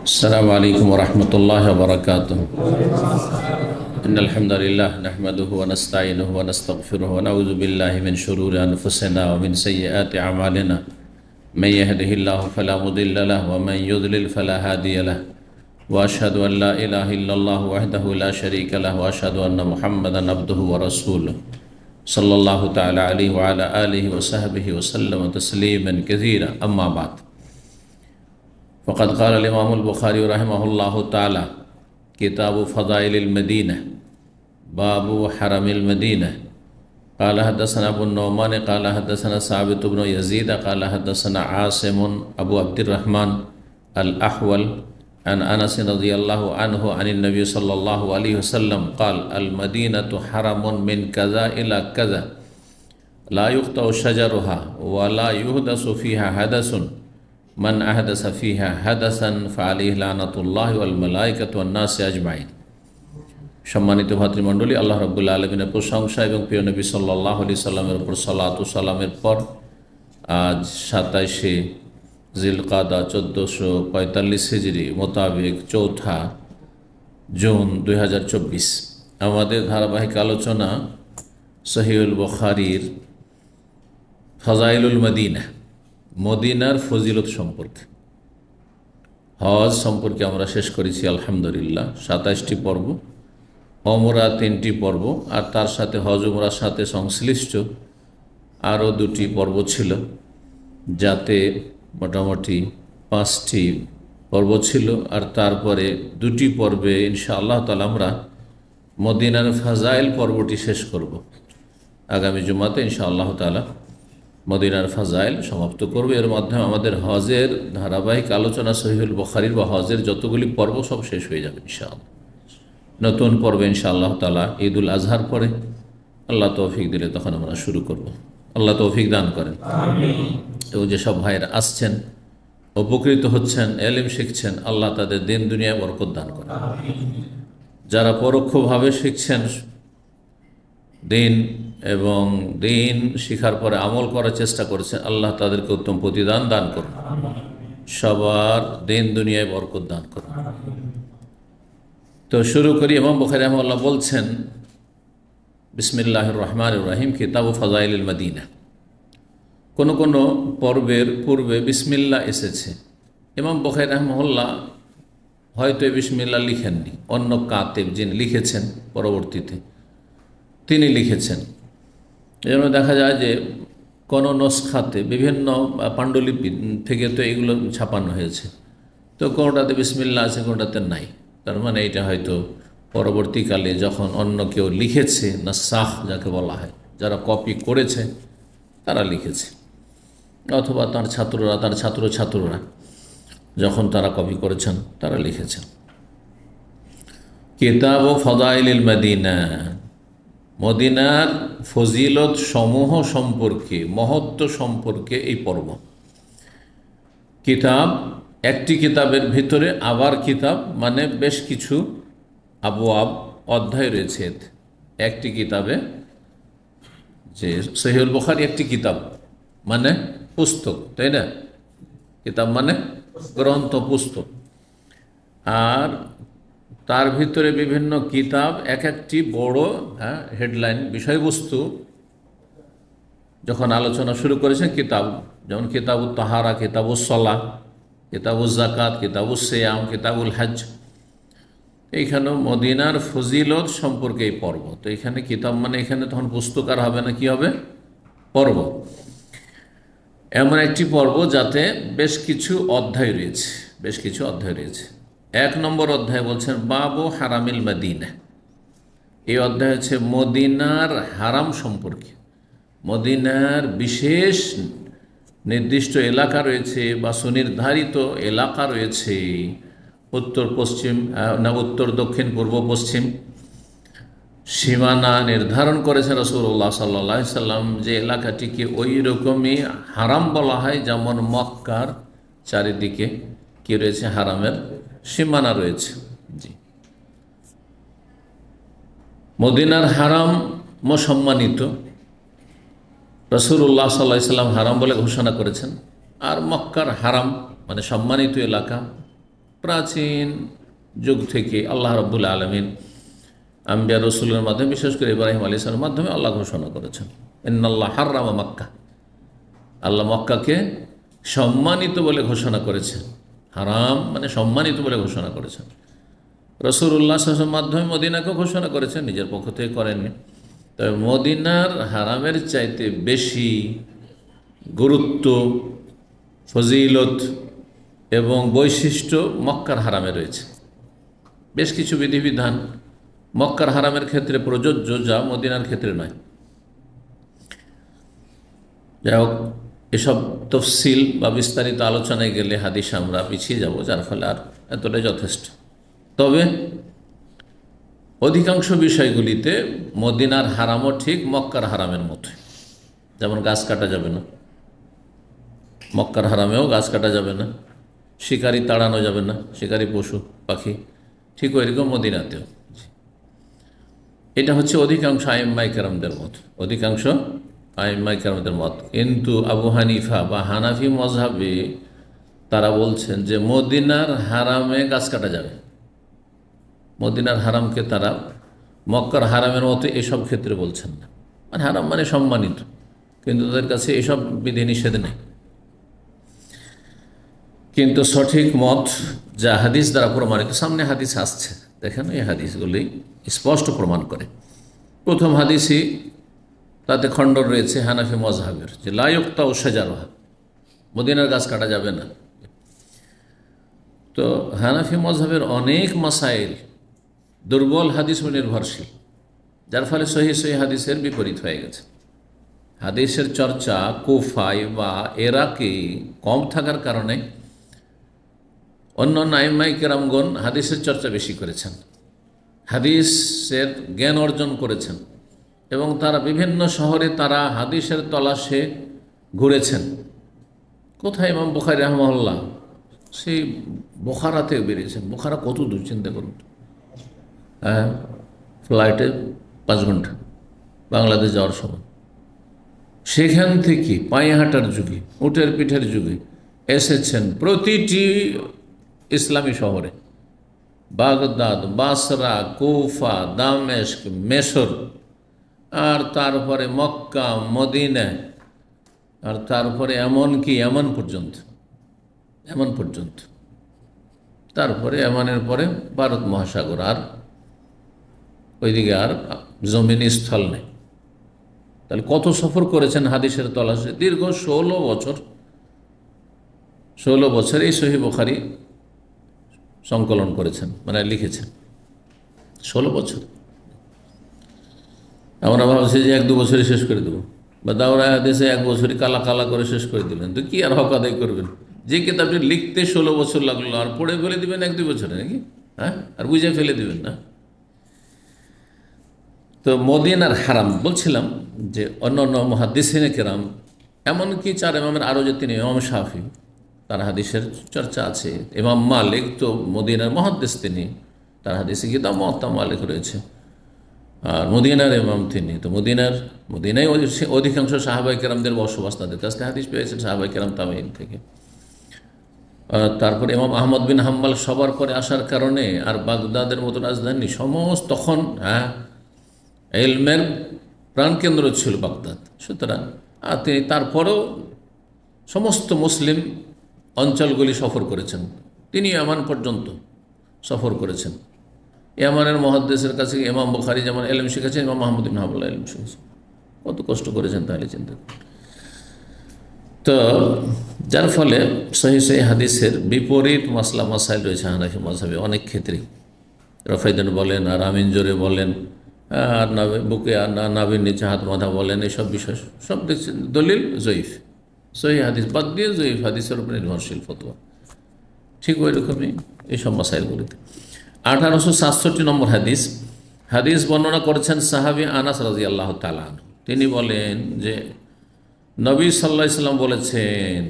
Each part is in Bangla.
السلام عليكم ورحمة الله وبركاته. إن الحمد لله نحمده ونستعينه ونستغفره ونعوذ بالله من شرور أنفسنا ومن سيئات أعمالنا. من يهده الله فلا مضل له ومن يضلل فلا هادي له. وأشهد أن لا إله إلا الله وحده لا شريك له وأشهد أن محمدا عبده ورسوله صلى الله تعالى عليه وعلى آله وصحبه وسلم تسليما كثيرا. أما بعد، فقد قال الإمام البخاري رحمه الله تعالى: كتاب فضائل المدينة، باب حرم المدينة. قال حدثنا أبو النعمان قال حدثنا ثابت بن يزيد قال حدثنا عاصم أبو عبد الرحمن الأحول عن أنس رضي الله عنه عن النبي صلى الله عليه وسلم قال: المدينة حرم من كذا إلى كذا، لا يقطع شجرها ولا يحدث فيها حدث، من أحدث فيها حدثا فعليه لعنة الله والملائكة والناس أجمعين। সম্মানিত ভাতৃমণ্ডলী, আল্লাহ রাব্বুল আলামিনের প্রশংসা এবং প্রিয় নবী সাল্লাল্লাহু আলাইহি সাল্লামের উপর সালাত ও সালামের পর আজ 27শে জিলকাদা 1445 হিজরি মোতাবেক 4 জুন 2024 আমাদের ধারাবাহিক আলোচনা সহিহুল বুখারীর ফাজাইলুল মদিনা, মদিনার ফজিলত সম্পর্কে। হজ সম্পর্কে আমরা শেষ করেছি আলহামদুলিল্লাহ 27টি পর্ব, ওমরা 3টি পর্ব, আর তার সাথে হজ উমরার সাথে সংশ্লিষ্ট আরও 2টি পর্ব ছিল, যাতে মোটামুটি 5টি পর্ব ছিল। আর তারপরে 2টি পর্বে ইনশাআল্লাহ তাআলা আমরা মদিনার ফাজাইল পর্বটি শেষ করব। আগামী জুমাতে ইনশাআল্লাহ তাআলা মদিনার ফাজাইল সমাপ্ত করবে। এর মাধ্যমে আমাদের হজের ধারাবাহিক আলোচনা সহিহুল বুখারীর বা হজের যতগুলি পর্ব সব শেষ হয়ে যাবে ইনশাআল্লাহ। নতুন পর্বে ইনশাআল্লাহ তাআলা ঈদুল আজহার পরে আল্লাহ তৌফিক দিলে তখন আমরা শুরু করব। আল্লাহ তৌফিক দান করেন, আমিন। এবং যেসব ভাইয়েরা আসছেন, উপকৃত হচ্ছেন, এলেম শিখছেন, আল্লাহ তাদের দিন দুনিয়ায় বরকত দান করেন, আমিন। যারা পরোক্ষভাবে শিখছেন দিন এবং দিন শিখার পরে আমল করার চেষ্টা করেছেন, আল্লাহ তাদেরকে উত্তম প্রতিদান দান করুন, সবার দিন দুনিয়ায় বরকত দান করুন। তো শুরু করি। ইমাম বুখারী রাহিমাহুল্লাহ বলছেন, বিসমিল্লাহির রহমানির রহিম, কিতাবু ফাজাইলিল মদিনা। কোনো কোনো পর্বের পূর্বে বিসমিল্লাহ এসেছে। ইমাম বুখারী রাহিমাহুল্লাহ হয়তো বিসমিল্লাহ লিখেননি, অন্য কাতেব যিনি লিখেছেন পরবর্তীতে তিনি লিখেছেন। এজন্য দেখা যায় যে কোনো নস্খাতে বিভিন্ন পাণ্ডুলিপি থেকে তো এগুলো ছাপানো হয়েছে, তো কোনোটাতে বিসমিল্লাহ আছে, কোনোটাতে নাই। তার মানে এটা হয়তো পরবর্তীকালে যখন অন্য কেউ লিখেছে, নাসাখ যাকে বলা হয়, যারা কপি করেছে তারা লিখেছে, অথবা তার ছাত্ররা, তার ছাত্ররা যখন তারা কপি করেছেন তারা লিখেছেন। কিতাব ফাদাইলিল মদিনা, মদিনার ফজিলত সমূহ সম্পর্কে, মহত্ব সম্পর্কে এই পর্ব। কিতাব, একটি কিতাবের ভিতরে আবার কিতাব মানে বেশ কিছু আবওয়াব, অধ্যায় রয়েছে একটি কিতাবে। যে সহিহুল বুখারী একটি কিতাব মানে পুস্তক, তাই না? কিতাব মানে গ্রন্থ, পুস্তক। আর তার ভিতরে বিভিন্ন কিতাব, এক একটি বড় হেডলাইন বিষয়বস্তু যখন আলোচনা শুরু করেছেন কিতাব, যেমন কিতাবুত তাহারা, কিতাবুস সালাহ, কিতাবুজ যাকাত, কিতাবুস সিয়াম, কিতাবুল হজ। এইখানেও মদিনার ফজিলত সম্পর্কে এই পর্ব। তো এখানে কিতাব মানে এখানে তখন পুস্তক আর হবে না, কি হবে? পর্ব। এমন একটি পর্ব যাতে বেশ কিছু অধ্যায় রয়েছে, বেশ কিছু অধ্যায় রয়েছে। 1 নম্বর অধ্যায় বলছেন বাবু হারামিল মদিনা। এই অধ্যায় হচ্ছে মদিনার হারাম সম্পর্কে। মদিনার বিশেষ নির্দিষ্ট এলাকা রয়েছে বা সুনির্ধারিত এলাকা রয়েছে, উত্তর পশ্চিম না উত্তর দক্ষিণ পূর্ব পশ্চিম সীমানা নির্ধারণ করেছেন রাসূলুল্লাহ সাল্লাল্লাহু আলাইহি সাল্লাম, যে এলাকাটিকে ওই রকমই হারাম বলা হয় যেমন মক্কার চারিদিকে কি রয়েছে, হারামের সীমানা রয়েছে। জি, মদিনার হারাম সম্মানিত, রাসূলুল্লাহ সাল্লাল্লাহু আলাইহি সাল্লাম হারাম বলে ঘোষণা করেছেন। আর মক্কার হারাম মানে সম্মানিত এলাকা, প্রাচীন যুগ থেকে আল্লাহ রাব্বুল আলামিন আম্বিয়া রসুলের মাধ্যমে, বিশেষ করে ইব্রাহিম আলাইহিস সালামের মাধ্যমে আল্লাহ ঘোষণা করেছেন, ইন্নাল্লাহ হাররামা মক্কা, আল্লাহ মক্কাকে সম্মানিত বলে ঘোষণা করেছেন। হারাম মানে সম্মানিত বলে ঘোষণা করেছেন। রাসূলুল্লাহ সাল্লাল্লাহু আলাইহি ওয়াসাল্লামের মাধ্যমে মদিনাকেও ঘোষণা করেছেন, নিজের পক্ষ থেকে করেননি। তবে মদিনার হারামের চাইতে বেশি গুরুত্ব, ফজিলত এবং বৈশিষ্ট্য মক্কার হারামে রয়েছে। বেশ কিছু বিধিবিধান মক্কার হারামের ক্ষেত্রে প্রযোজ্য, যা মদিনার ক্ষেত্রে নয়। যাই হোক, এসব তফসিল বা বিস্তারিত আলোচনায় গেলে হাদিস আমরা পিছিয়ে যাব, যার ফলে আর এতটাই যথেষ্ট। তবে অধিকাংশ বিষয়গুলিতে মদিনার হারামও ঠিক মক্কার হারামের মতো। যেমন গাছ কাটা যাবে না, মক্কার হারামেও গাছ কাটা যাবে না, শিকারি তাড়ানো যাবে না, শিকারি পশু পাখি, ঠিক ওইরকম মদিনাতেও। এটা হচ্ছে অধিকাংশ আইম্মায়ে কেরামদের মত, অধিকাংশ আইম্মায়ে কেরামদের মত। কিন্তু আবু হানিফা বা হানাফি মযহাবে তারা বলছেন যে মদিনার হারামে গাছ কাটা যাবে। মদিনার হারামকে তারা মক্কার হারামের মতো এসব ক্ষেত্রে বলছেন না। মানে হারাম মানে সম্মানিত, কিন্তু তাদের কাছে এসব বিধিনিষেধ নেই। কিন্তু সঠিক মত যা হাদিস দ্বারা প্রমাণিত, সামনে হাদিস আসছে, দেখেন এই হাদিসগুলি স্পষ্ট প্রমাণ করে। প্রথম হাদিসই তাতে খণ্ডন রয়েছে হানাফি মযহাবের, যে লা ইউক্তাউ শাজারুহা, মদিনার গাছ কাটা যাবে না। তো হানাফি মযহাবের অনেক মাসাইল দুর্বল হাদিস নির্ভরশীল, যার ফলে সহিহ সহিহ হাদিসের বিপরীত হয়ে গেছে। হাদিসের চর্চা কুফায় বা এরাকে কম থাকার কারণে অন্যান্য আইম্মায়ে কেরামগণ হাদিসের চর্চা বেশি করেছেন, হাদিসের জ্ঞান অর্জন করেছেন, এবং তারা বিভিন্ন শহরে তারা হাদিসের তলাশে ঘুরেছেন। কোথায় ইমাম বুখারী রাহিমাহুল্লাহ, সেই বোখারাতে বেরিয়েছেন। বোখারা কত দূর চিন্তা করুন, হ্যাঁ, ফ্লাইটে 5 ঘন্টা বাংলাদেশ যাওয়ার সময়। সেখান থেকে পায়ে হাঁটার যুগে, উটের পিঠের যুগে এসেছেন প্রতিটি ইসলামী শহরে, বাগদাদ, বাসরা, কুফা, দামেস্ক, মেসর, আর তারপরে মক্কা, মদিনা, আর তারপরে এমনকি এমন পর্যন্ত, তারপরে এমনের পরে ভারত মহাসাগর, আর ওইদিকে আর জমিনি স্থল নেই। তাহলে কত সফর করেছেন হাদিসের তলাশে? দীর্ঘ 16 বছর এই সহিহ বুখারী সংকলন করেছেন, মানে লিখেছেন 16 বছর। আমরা ভাবছি যে 1-2 বছরই শেষ করে দেবো, বা দাওরায়ে হাদিসে 1 বছরই কালা কালা করে শেষ করে দিলেন, তো কি আর হক আদায় করবেন? যে কিতাবটি লিখতে 16 বছর লাগলো, আর পড়ে ফেলে দিবেন 1-2 বছরে নাকি? হ্যাঁ, আর বুঝে ফেলে দিবেন না। তো মদিনার হারাম বলছিলাম যে অন্যান্য মুহাদ্দিসিনে কেরাম, এমনকি 4 ইমামের আরও যে 3 ইমাম শাফি, তার হাদিসের চর্চা আছে। ইমাম মালিক তো মদিনার মুহাদ্দিস, তিনি, তার হাদিসে কিতাব মুওয়াত্তা মালিক রয়েছে। আর মদিনার ইমাম তিনি, তো মদিনায় অধিকাংশ সাহাবায়ে কেরামদের বসবাস, তাদের কাছ থেকে হাদিস পেয়েছেন, সাহাবায়ে কেরাম তাবেঈন থেকে। তারপরে ইমাম আহমদ বিন হাম্বল সবার পরে আসার কারণে, আর বাগদাদের মতো রাজধানী সমস্ত, তখন হ্যাঁ ইলমের প্রাণকেন্দ্র ছিল বাগদাদ, সুতরাং আর তিনি তারপরেও সমস্ত মুসলিম অঞ্চলগুলি সফর করেছেন। তিনি ইয়ামান পর্যন্ত সফর করেছেন। ইয়ামানের মুহাদ্দিসের কাছে ইমাম বুখারী যেমন ইলম শিখেছেন, ইমাম আহমদ বিন হাম্বল ইলম শিখেছেন। কত কষ্ট করেছেন তাহলে চিন্তা করুন। তো যার ফলে সহিহ সহিহ হাদিসের বিপরীত মাসলা মাসাইল রয়েছে হানাফি মাযহাবে অনেক ক্ষেত্রে। রফাইদান বলেন, আর আমিন জোরে বলেন, আর বুকে আর নাভির নিচে হাত বাঁধা বলেন, এইসব বিষয় সব দেখছেন দলিল জয়ীফ। সহিহ হাদিস বাদ দিয়ে জয়ীফ হাদিসের উপর নির্ভরশীল ফতোয়া। ঠিক ওই রকমই এইসব মাসাইলগুলিতে। 1867 নম্বর হাদিস বর্ণনা করেছেন সাহাবী আনাস রাদিয়াল্লাহু তাআলা আনহু। তিনি বলেন যে নবী সাল্লাল্লাহু আলাইহি সাল্লাম বলেছেন,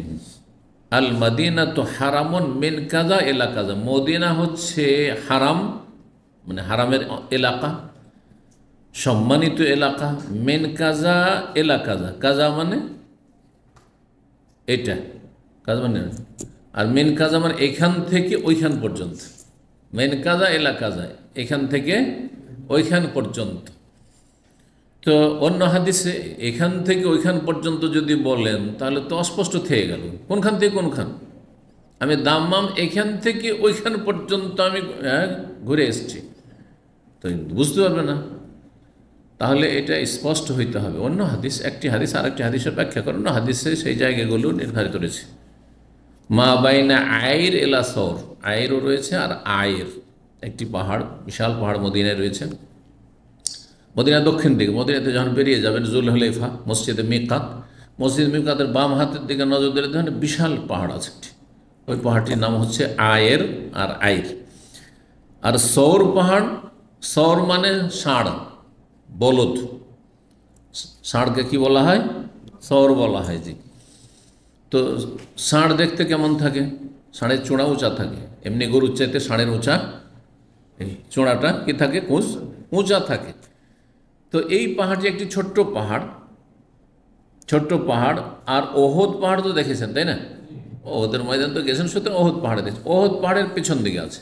আল মাদিনাতু হারামুন মিন কাযা ইলা কাযা, মদিনা হচ্ছে হারাম, মানে হারামের এলাকা, সম্মানিত এলাকা, মিন কাযা ইলা কাযা, কাযা মানে এটা, কাযা মানে আর মিন কাজা মানে এখান থেকে ওইখান পর্যন্ত, মিন কাজা এলা কাজা, এখান থেকে ওইখান পর্যন্ত। তো অন্য হাদিসে এখান থেকে ওইখান পর্যন্ত যদি বলেন তাহলে তো অস্পষ্ট থেকে গেল, কোনখান থেকে কোনখান। আমি দাম্মাম এখান থেকে ওইখান পর্যন্ত আমি ঘুরে এসেছি, তো বুঝতে পারবে না। তাহলে এটা স্পষ্ট হইতে হবে। অন্য হাদিস, একটি হাদিস আর একটি হাদিসের ব্যাখ্যা করে, অন্য হাদিসে সেই জায়গাগুলো নির্ধারিত রয়েছে। মা বাইনা আয়ের এলা সর, আয়েরও রয়েছে আর আয়ের একটি পাহাড়, বিশাল পাহাড় মদিনায় রয়েছে। মদিনার দক্ষিণ দিকে, মদিনাতে যখন বেরিয়ে যাবেন জুলহুলাইফা মসজিদে মিকাত, মসজিদ মিকাতের বাম হাতের দিকে নজর দিলে দেখেন বিশাল পাহাড় আছে একটি, ওই পাহাড়টির নাম হচ্ছে আয়ের আর আয়ের। আর সৌর পাহাড়, সৌর মানে ষাঁড়, বলদ, ষাঁড়কে কি বলা হয়? সৌর বলা হয়। জি। তো ষাঁড় দেখতে কেমন থাকে? ষাঁড়ের চূড়া উঁচা থাকে, এমনি গরুর চাইতে ষাঁড়ের উঁচা, এই চূড়াটা কি থাকে? উঁচা থাকে। তো এই পাহাড়টি একটি ছোট্ট পাহাড়, ছোট্ট পাহাড়। আর ওহদ পাহাড় তো দেখেছেন, তাই না? ওহদের ময়দান তো গেছেন, সুতরাং ওহদ পাহাড়ে দেখছেন। ওহদ পাহাড়ের পেছন দিকে আছে,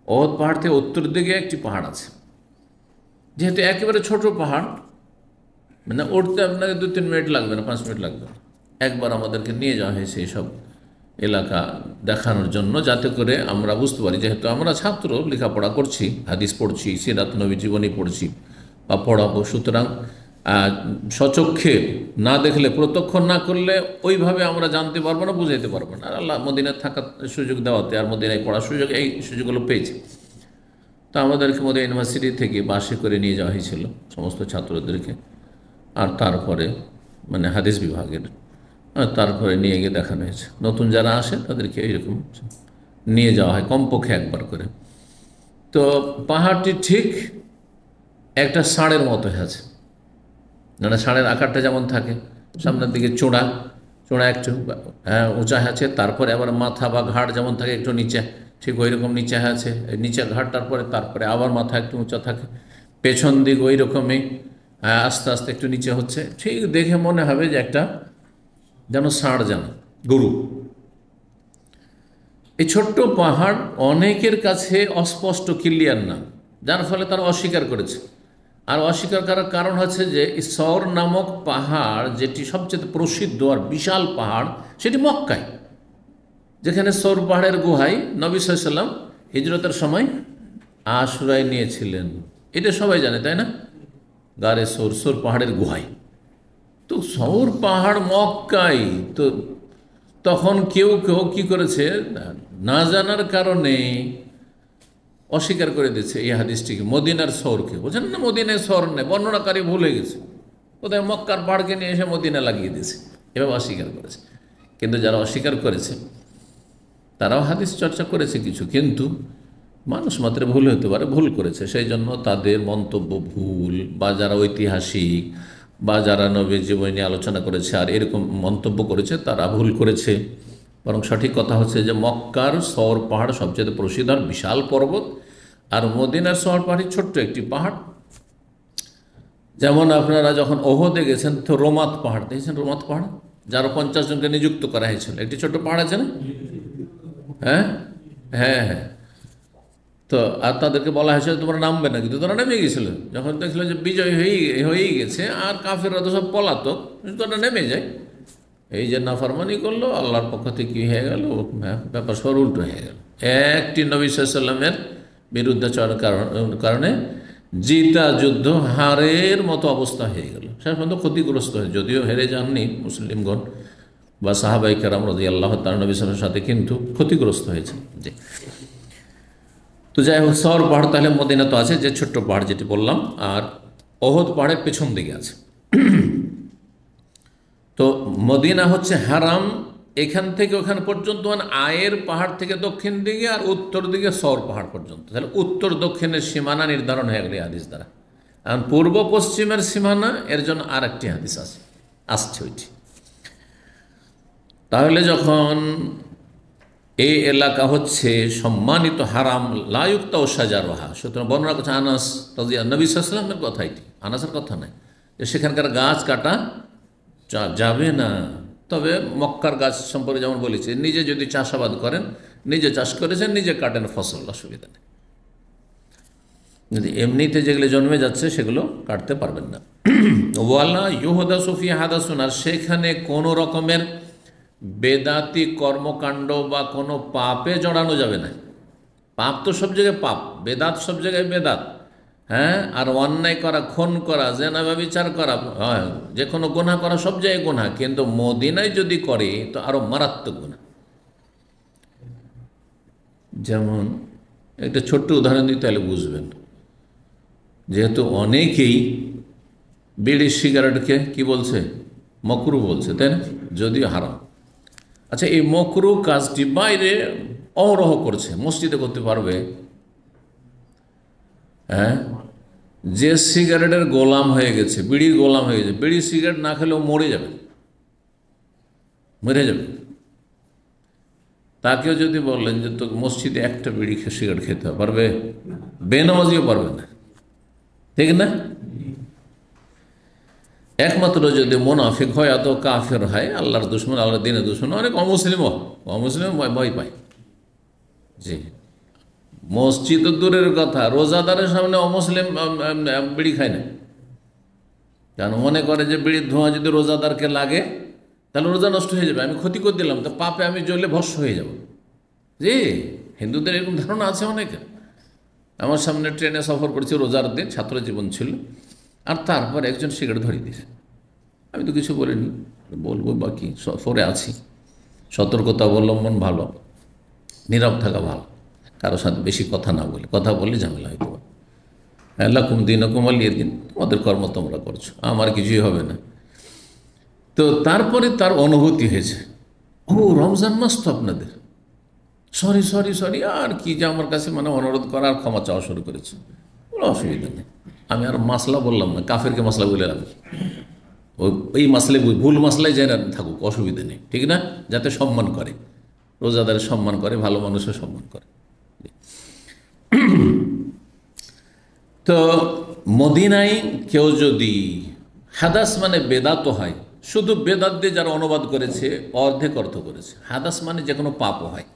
ওহদ পাহাড় থেকে উত্তর দিকে একটি পাহাড় আছে। যেহেতু একেবারে ছোট পাহাড়, মানে উঠতে আপনাকে 2-3 মিনিট লাগবে না, 5 মিনিট লাগবে না। একবার আমাদেরকে নিয়ে যাওয়া হয়েছে এইসব এলাকা দেখানোর জন্য, যাতে করে আমরা বুঝতে পারি, যেহেতু আমরা ছাত্র, লেখাপড়া করছি, হাদিস পড়ছি, সিরাত নবী জীবনী পড়ছি বা পড়াবো, সুতরাং স্বচক্ষে না দেখলে, প্রত্যক্ষ না করলে ওইভাবে আমরা জানতে পারবো না, বুঝাইতে পারবো না। আর আল্লাহ মদিনায় থাকার সুযোগ দেওয়াতে আর মদিনায় পড়ার সুযোগ, এই সুযোগগুলো পেয়েছি। তো আমাদেরকে মদিনা ইউনিভার্সিটি থেকে বাসে করে নিয়ে যাওয়া হয়েছিল সমস্ত ছাত্রদেরকে, আর তারপরে মানে হাদিস বিভাগের, আর তারপরে নিয়ে গিয়ে দেখানো হয়েছে। নতুন যারা আসে তাদেরকে এইরকম নিয়ে যাওয়া হয় কমপক্ষে একবার করে। তো পাহাড়টি ঠিক একটা ষাঁড়ের মতো আছে, মানে ষাঁড়ের আকারটা যেমন থাকে, সামনের দিকে চূড়া একটু উঁচা আছে, তারপরে আবার মাথা বা ঘাড় যেমন থাকে একটু নিচে, ঠিক ওই রকম নিচে আছে, নিচে ঘাড়টার তারপরে আবার মাথা একটু উঁচা থাকে, পেছন দিক ওই রকমই আস্তে আস্তে একটু নিচে হচ্ছে। ঠিক দেখে মনে হবে যে একটা যেন ষাঁড়, যেন গরু। এই ছোট্ট পাহাড় অনেকের কাছে অস্পষ্ট, ক্লিয়ার না, যার ফলে তারা অস্বীকার করেছে। আর অস্বীকার করার কারণ হচ্ছে যে সৌর নামক পাহাড়, যেটি সবচেয়ে প্রসিদ্ধ আর বিশাল পাহাড়, সেটি মক্কায়, যেখানে সৌর পাহাড়ের গুহায় নবী সাল্লাল্লাহু আলাইহি ওয়াসাল্লাম হিজরতের সময় আশুরায় নিয়েছিলেন। এটা সবাই জানে, তাই না? গারে সৌর পাহাড়ের গুহায়। তো সৌর পাহাড় মক্কায়, তো তখন কেউ কেউ কী করেছে, না জানার কারণে অস্বীকার করে দিচ্ছে এই হাদিসটিকে, মদিনার সৌরকে। বলছেন না, মদিনায় সৌর নেই, বর্ণনাকারী ভুলে গেছে, কোথায় মক্কার পাহাড়কে নিয়ে এসে মদিনা লাগিয়ে দিয়েছে, এভাবে অস্বীকার করেছে। কিন্তু যারা অস্বীকার করেছে তারাও হাদিস চর্চা করেছে কিছু, কিন্তু মানুষ মাত্র ভুল হতে পারে, ভুল করেছে, সেই জন্য তাদের মন্তব্য ভুল। বা যারা ঐতিহাসিক বা যারা নবীর জীবনী নিয়ে আলোচনা করেছে আর এরকম মন্তব্য করেছে, তারা ভুল করেছে। বরং সঠিক কথা হচ্ছে যে মক্কার সৌর পাহাড় সবচেয়ে প্রসিদ্ধ আর বিশাল পর্বত, আর মদিনার সৌর পাহাড়ি ছোট্ট একটি পাহাড়। যেমন আপনারা যখন ওহদে গেছেন তো রোমাত পাহাড় দেখেছেন, রোমাত পাহাড়, যারা 50 জনকে নিযুক্ত করা হয়েছিল, একটি ছোট্ট পাহাড় আছে না? হ্যাঁ হ্যাঁ হ্যাঁ। তো আর তাদেরকে বলা হয়েছিল তোমরা নামবে না, কিন্তু তারা নেমে গেছিল। যখন দেখলো যে বিজয় হয়েই গেছে আর কাফেররা তো সব পলাতক, তারা নেমে যায়। এই যে নাফরমানি করলো, আল্লাহর পক্ষ থেকে কী হয়ে গেল, ব্যাপার সব উল্টো হয়ে গেল। একটি নবী সাল্লাল্লাহু আলাইহি ওয়াসাল্লামের বিরুদ্ধাচরণের কারণে জিতা যুদ্ধ হারের মতো অবস্থা হয়ে গেল। শেষ পর্যন্ত ক্ষতিগ্রস্ত হয়ে, যদিও হেরে যাননি মুসলিমগণ বা সাহাবায়ে কেরাম রাদিয়াল্লাহু তাআলা, নবী সাল্লাল্লাহু আলাইহি ওয়াসাল্লামের সাথে কিন্তু ক্ষতিগ্রস্ত হয়েছে। জি। তো যাই হোক, সৌর পাহাড় তাহলে মদিনা তো আছে, যে ছোট্ট পাহাড় যেটি বললাম, আর ওহদ পাহাড়ের পেছন দিকে আছে। তো মদিনা হচ্ছে হারাম, এখান থেকে ওখান পর্যন্ত, মানে আয়ের পাহাড় থেকে দক্ষিণ দিকে আর উত্তর দিকে সৌর পাহাড় পর্যন্ত। তাহলে উত্তর দক্ষিণের সীমানা নির্ধারণ হয়ে গেল এই হাদিস দ্বারা। আর পূর্ব পশ্চিমের সীমানা, এর জন্য আর একটি হাদিস আসছে ওইটি। তাহলে যখন এই এলাকা হচ্ছে সম্মানিত হারাম, লা ইউক্তা ও শাজারুহা, সুতরাং বর্ণনা করছে আনাস রাদিয়াল্লাহু, নবী সাল্লাল্লাহু আলাইহি ওয়াসাল্লামের কথা, এটি আনাসের কথা নয়, যে সেখানকার গাছ কাটা যাবে না, তবে মক্কার গাছ সম্পর্কে যেমন বলেছি, নিজে যদি চাষাবাদ করেন, নিজে চাষ করেছেন, নিজে কাটেন ফসল, অসুবিধা নেই। যদি এমনিতে যেগুলো জন্মে যাচ্ছে সেগুলো কাটতে পারবেন না। ওয়ালা ইউহদাসু ফি হাদাসুন, আর সেখানে কোনো রকমের বেদাতি কর্মকাণ্ড বা কোনো পাপে জড়ানো যাবে না। পাপ তো সব জায়গায় পাপ, বেদাত সব জায়গায় বেদাত। হ্যাঁ, আর অন্যায় করা, খুন করা, জেনা ব্যভিচার করা, যে কোনো গুনাহ করা সব জায়গায় গুনাহ, কিন্তু মদিনায় যদি করে তো আরো মারাত্মক গুনাহ। যেমন একটা ছোট্ট উদাহরণ দিতে তাহলে বুঝবেন। যেহেতু অনেকেই বিড়ি সিগারেটকে কি বলছে, মকরু বলছে, তাই না, যদিও হারাম। আচ্ছা, এই মকরু কাজটি বাইরে অহরহ করছে, মসজিদে করতে পারবে? হ্যাঁ, যে সিগারেটের গোলাম হয়ে গেছে, বিড়ির গোলাম হয়ে গেছে, বিড়ি সিগারেট না খেলেও মরে যাবে, মরে যাবে। তাকেও যদি বললেন যে তো মসজিদে একটা বিড়ি সিগারেট খেতে হবে, পারবে? বেনামাজিও পারবে না, ঠিক না? একমাত্র যদি মুনাফিক হয়, এত কাফের হয়, আল্লাহর দুশমন, আল্লাহর দিনের দুশমন, অনেক অমুসলিম ভয় পায়। জি, মসজিদ দূরের কথা, রোজাদারের সামনে অমুসলিম বিড়ি খায় না, কারণ মনে করে যে বিড়ির ধোঁয়া যদি রোজাদারকে লাগে তাহলে রোজা নষ্ট হয়ে যাবে, আমি ক্ষতি করে দিলাম, তো পাপে আমি জ্বলে ভস্ম হয়ে যাব। জি, হিন্দুদের এরকম ধারণা আছে অনেকের। আমার সামনে ট্রেনে সফর করেছি, রোজার দিন, ছাত্র জীবন ছিল, আর তারপর একজন সিগারেট ধরিয়ে দিয়েছে। আমি তো কিছু বলিনি, বলবো বাকি, সফরে আছি, সতর্কতা অবলম্বন ভালো, নীরব থাকা ভালো, কারোর সাথে বেশি কথা না বলে, কথা বললে ঝামেলা হইতে পারে। লাকুম দীনুকুম ওয়ালিয়া দিন, তোমাদের কর্ম তোমরা করছো, আমার কিছুই হবে না। তো তারপরে তার অনুভূতি হয়েছে, ও রমজান মাস তো আপনাদের, সরি সরি সরি, আর কি যে আমার কাছে মানে অনুরোধ করা আর ক্ষমা চাওয়া শুরু করেছে। কোনো অসুবিধা নেই, আমি আর মাসলা বললাম না, কাফেরকে মাসলা বলে রাখি, ওই মাসলে ভুল মাসলাই যায় না থাকুক, অসুবিধা নেই, ঠিক না? যাতে সম্মান করে, রোজাদারের সম্মান করে, ভালো মানুষের সম্মান করে। তো মদিনায় কেউ যদি হাদাস মানে বেদাত হয়, শুধু বেদাত দিয়ে যারা অনুবাদ করেছে অর্ধেক অর্থ করেছে। হাদাস মানে যে কোনো পাপও হয়,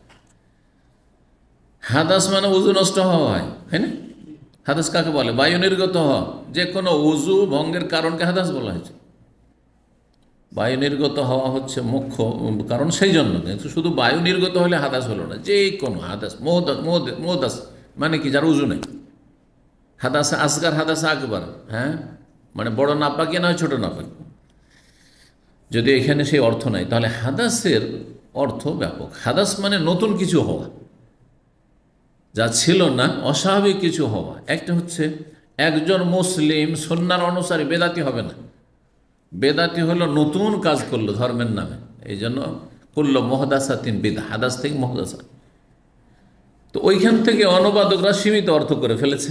হাদাস মানে উজু নষ্ট হওয়া হয়, হ্যাঁ না? হাদাস কাকে বলে? বায়ু নির্গত হওয়া, যে কোনো উজু ভঙ্গের কারণকে হাদাস বলা হয়েছে। বায়ু নির্গত হওয়া হচ্ছে মুখ্য কারণ, সেই জন্য। কিন্তু শুধু বায়ু নির্গত হলে হাদাস হলো না, যে কোনো হাদাস, মোহদাস মানে কি, যার উজু নেই। হাদাসা আসগার, হাদাসা আকবার, হ্যাঁ, মানে বড় নাপাকি নয়, ছোট নাপাকি। যদি এখানে সেই অর্থ নাই, তাহলে হাদাসের অর্থ ব্যাপক। হাদাস মানে নতুন কিছু হওয়া, যা ছিল না, অস্বাভাবিক কিছু হওয়া। একটা হচ্ছে একজন মুসলিম সুন্নাহর অনুসারী, বেদাতি হবে না। বেদাতি হলো নতুন কাজ করলো ধর্মের নামে, এই জন্য করলো মুহদাসাতিন বিদআহ, হাদাস থেকে মুহদাসা। তো ওইখান থেকে অনুবাদকরা সীমিত অর্থ করে ফেলেছে,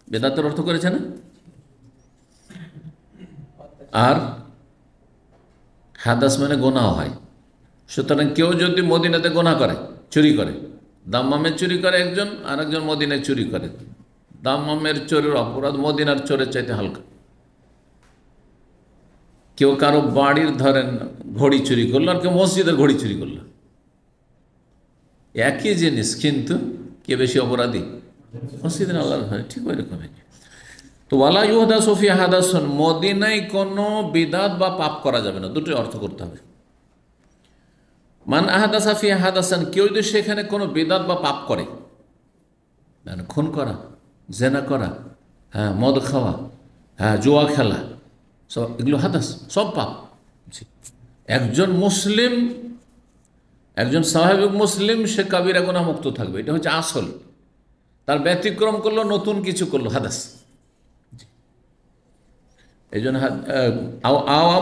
বেদাতের অর্থ করেছে না। আর হাদাস মানে গোনাহ হয়। সুতরাং কেউ যদি মদিনাতে গোনাহ করে, চুরি করে, দাম্মামের চুরি করে একজন, আর একজন মদিনায় চুরি করে, দাম্মামের চোরের অপরাধ মদিনার চোরের চাইতে হালকা। কেউ কারো বাড়ির ধরেন ঘড়ি চুরি করলো, আর কেউ মসজিদের ঘড়ি চুরি করলো, একই জিনিস, কিন্তু কে বেশি অপরাধী? মসজিদের আল্লাহর ঘরে, ঠিক ওই রকমই। তো ওয়ালা ইউহদাসু ফি হাদাসুন, মদিনায় কোনো বিদাত বা পাপ করা যাবে না, দুটোই অর্থ করতে হবে। মান আহাদাসা ফি হাদাসান, কেউ যদি সেখানে কোনো বিদাত বা পাপ করে, মানে খুন করা, জেনা করা, হ্যাঁ, মদ খাওয়া, হ্যাঁ, জুয়া খেলা, সব এগুলো হাদাস, সব পাপ। একজন মুসলিম, একজন স্বাভাবিক মুসলিম, সে কাবিরা গুনাহ মুক্ত থাকবে, এটা হচ্ছে আসল। তার ব্যতিক্রম করলো, নতুন কিছু করলো, হাদাস। এই জন্য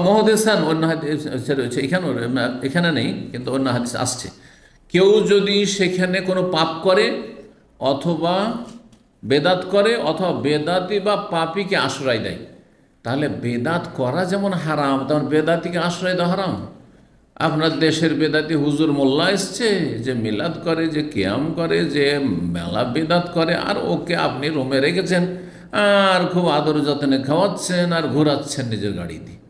মহদেসান, অন্য হাদিস এখানে নেই, কিন্তু অন্য হাদিস আসছে। কেউ যদি সেখানে কোনো পাপ করে, অথবা বেদাত করে, অথবা বেদাতি বা পাপীকে আশ্রয় দেয়, তাহলে বেদাত করা যেমন হারাম, তেমন বেদাতিকে আশ্রয় দেওয়া হারাম। আপনার দেশের বেদাতি হুজুর মোল্লা এসছে, যে মিলাদ করে, যে কিয়াম করে, যে মেলা বেদাত করে, আর ওকে আপনি রুমে রেখেছেন, আর খুব আদর যত্নে খাওয়াচ্ছেন, আর ঘোরাচ্ছেন নিজের গাড়ি দিয়ে।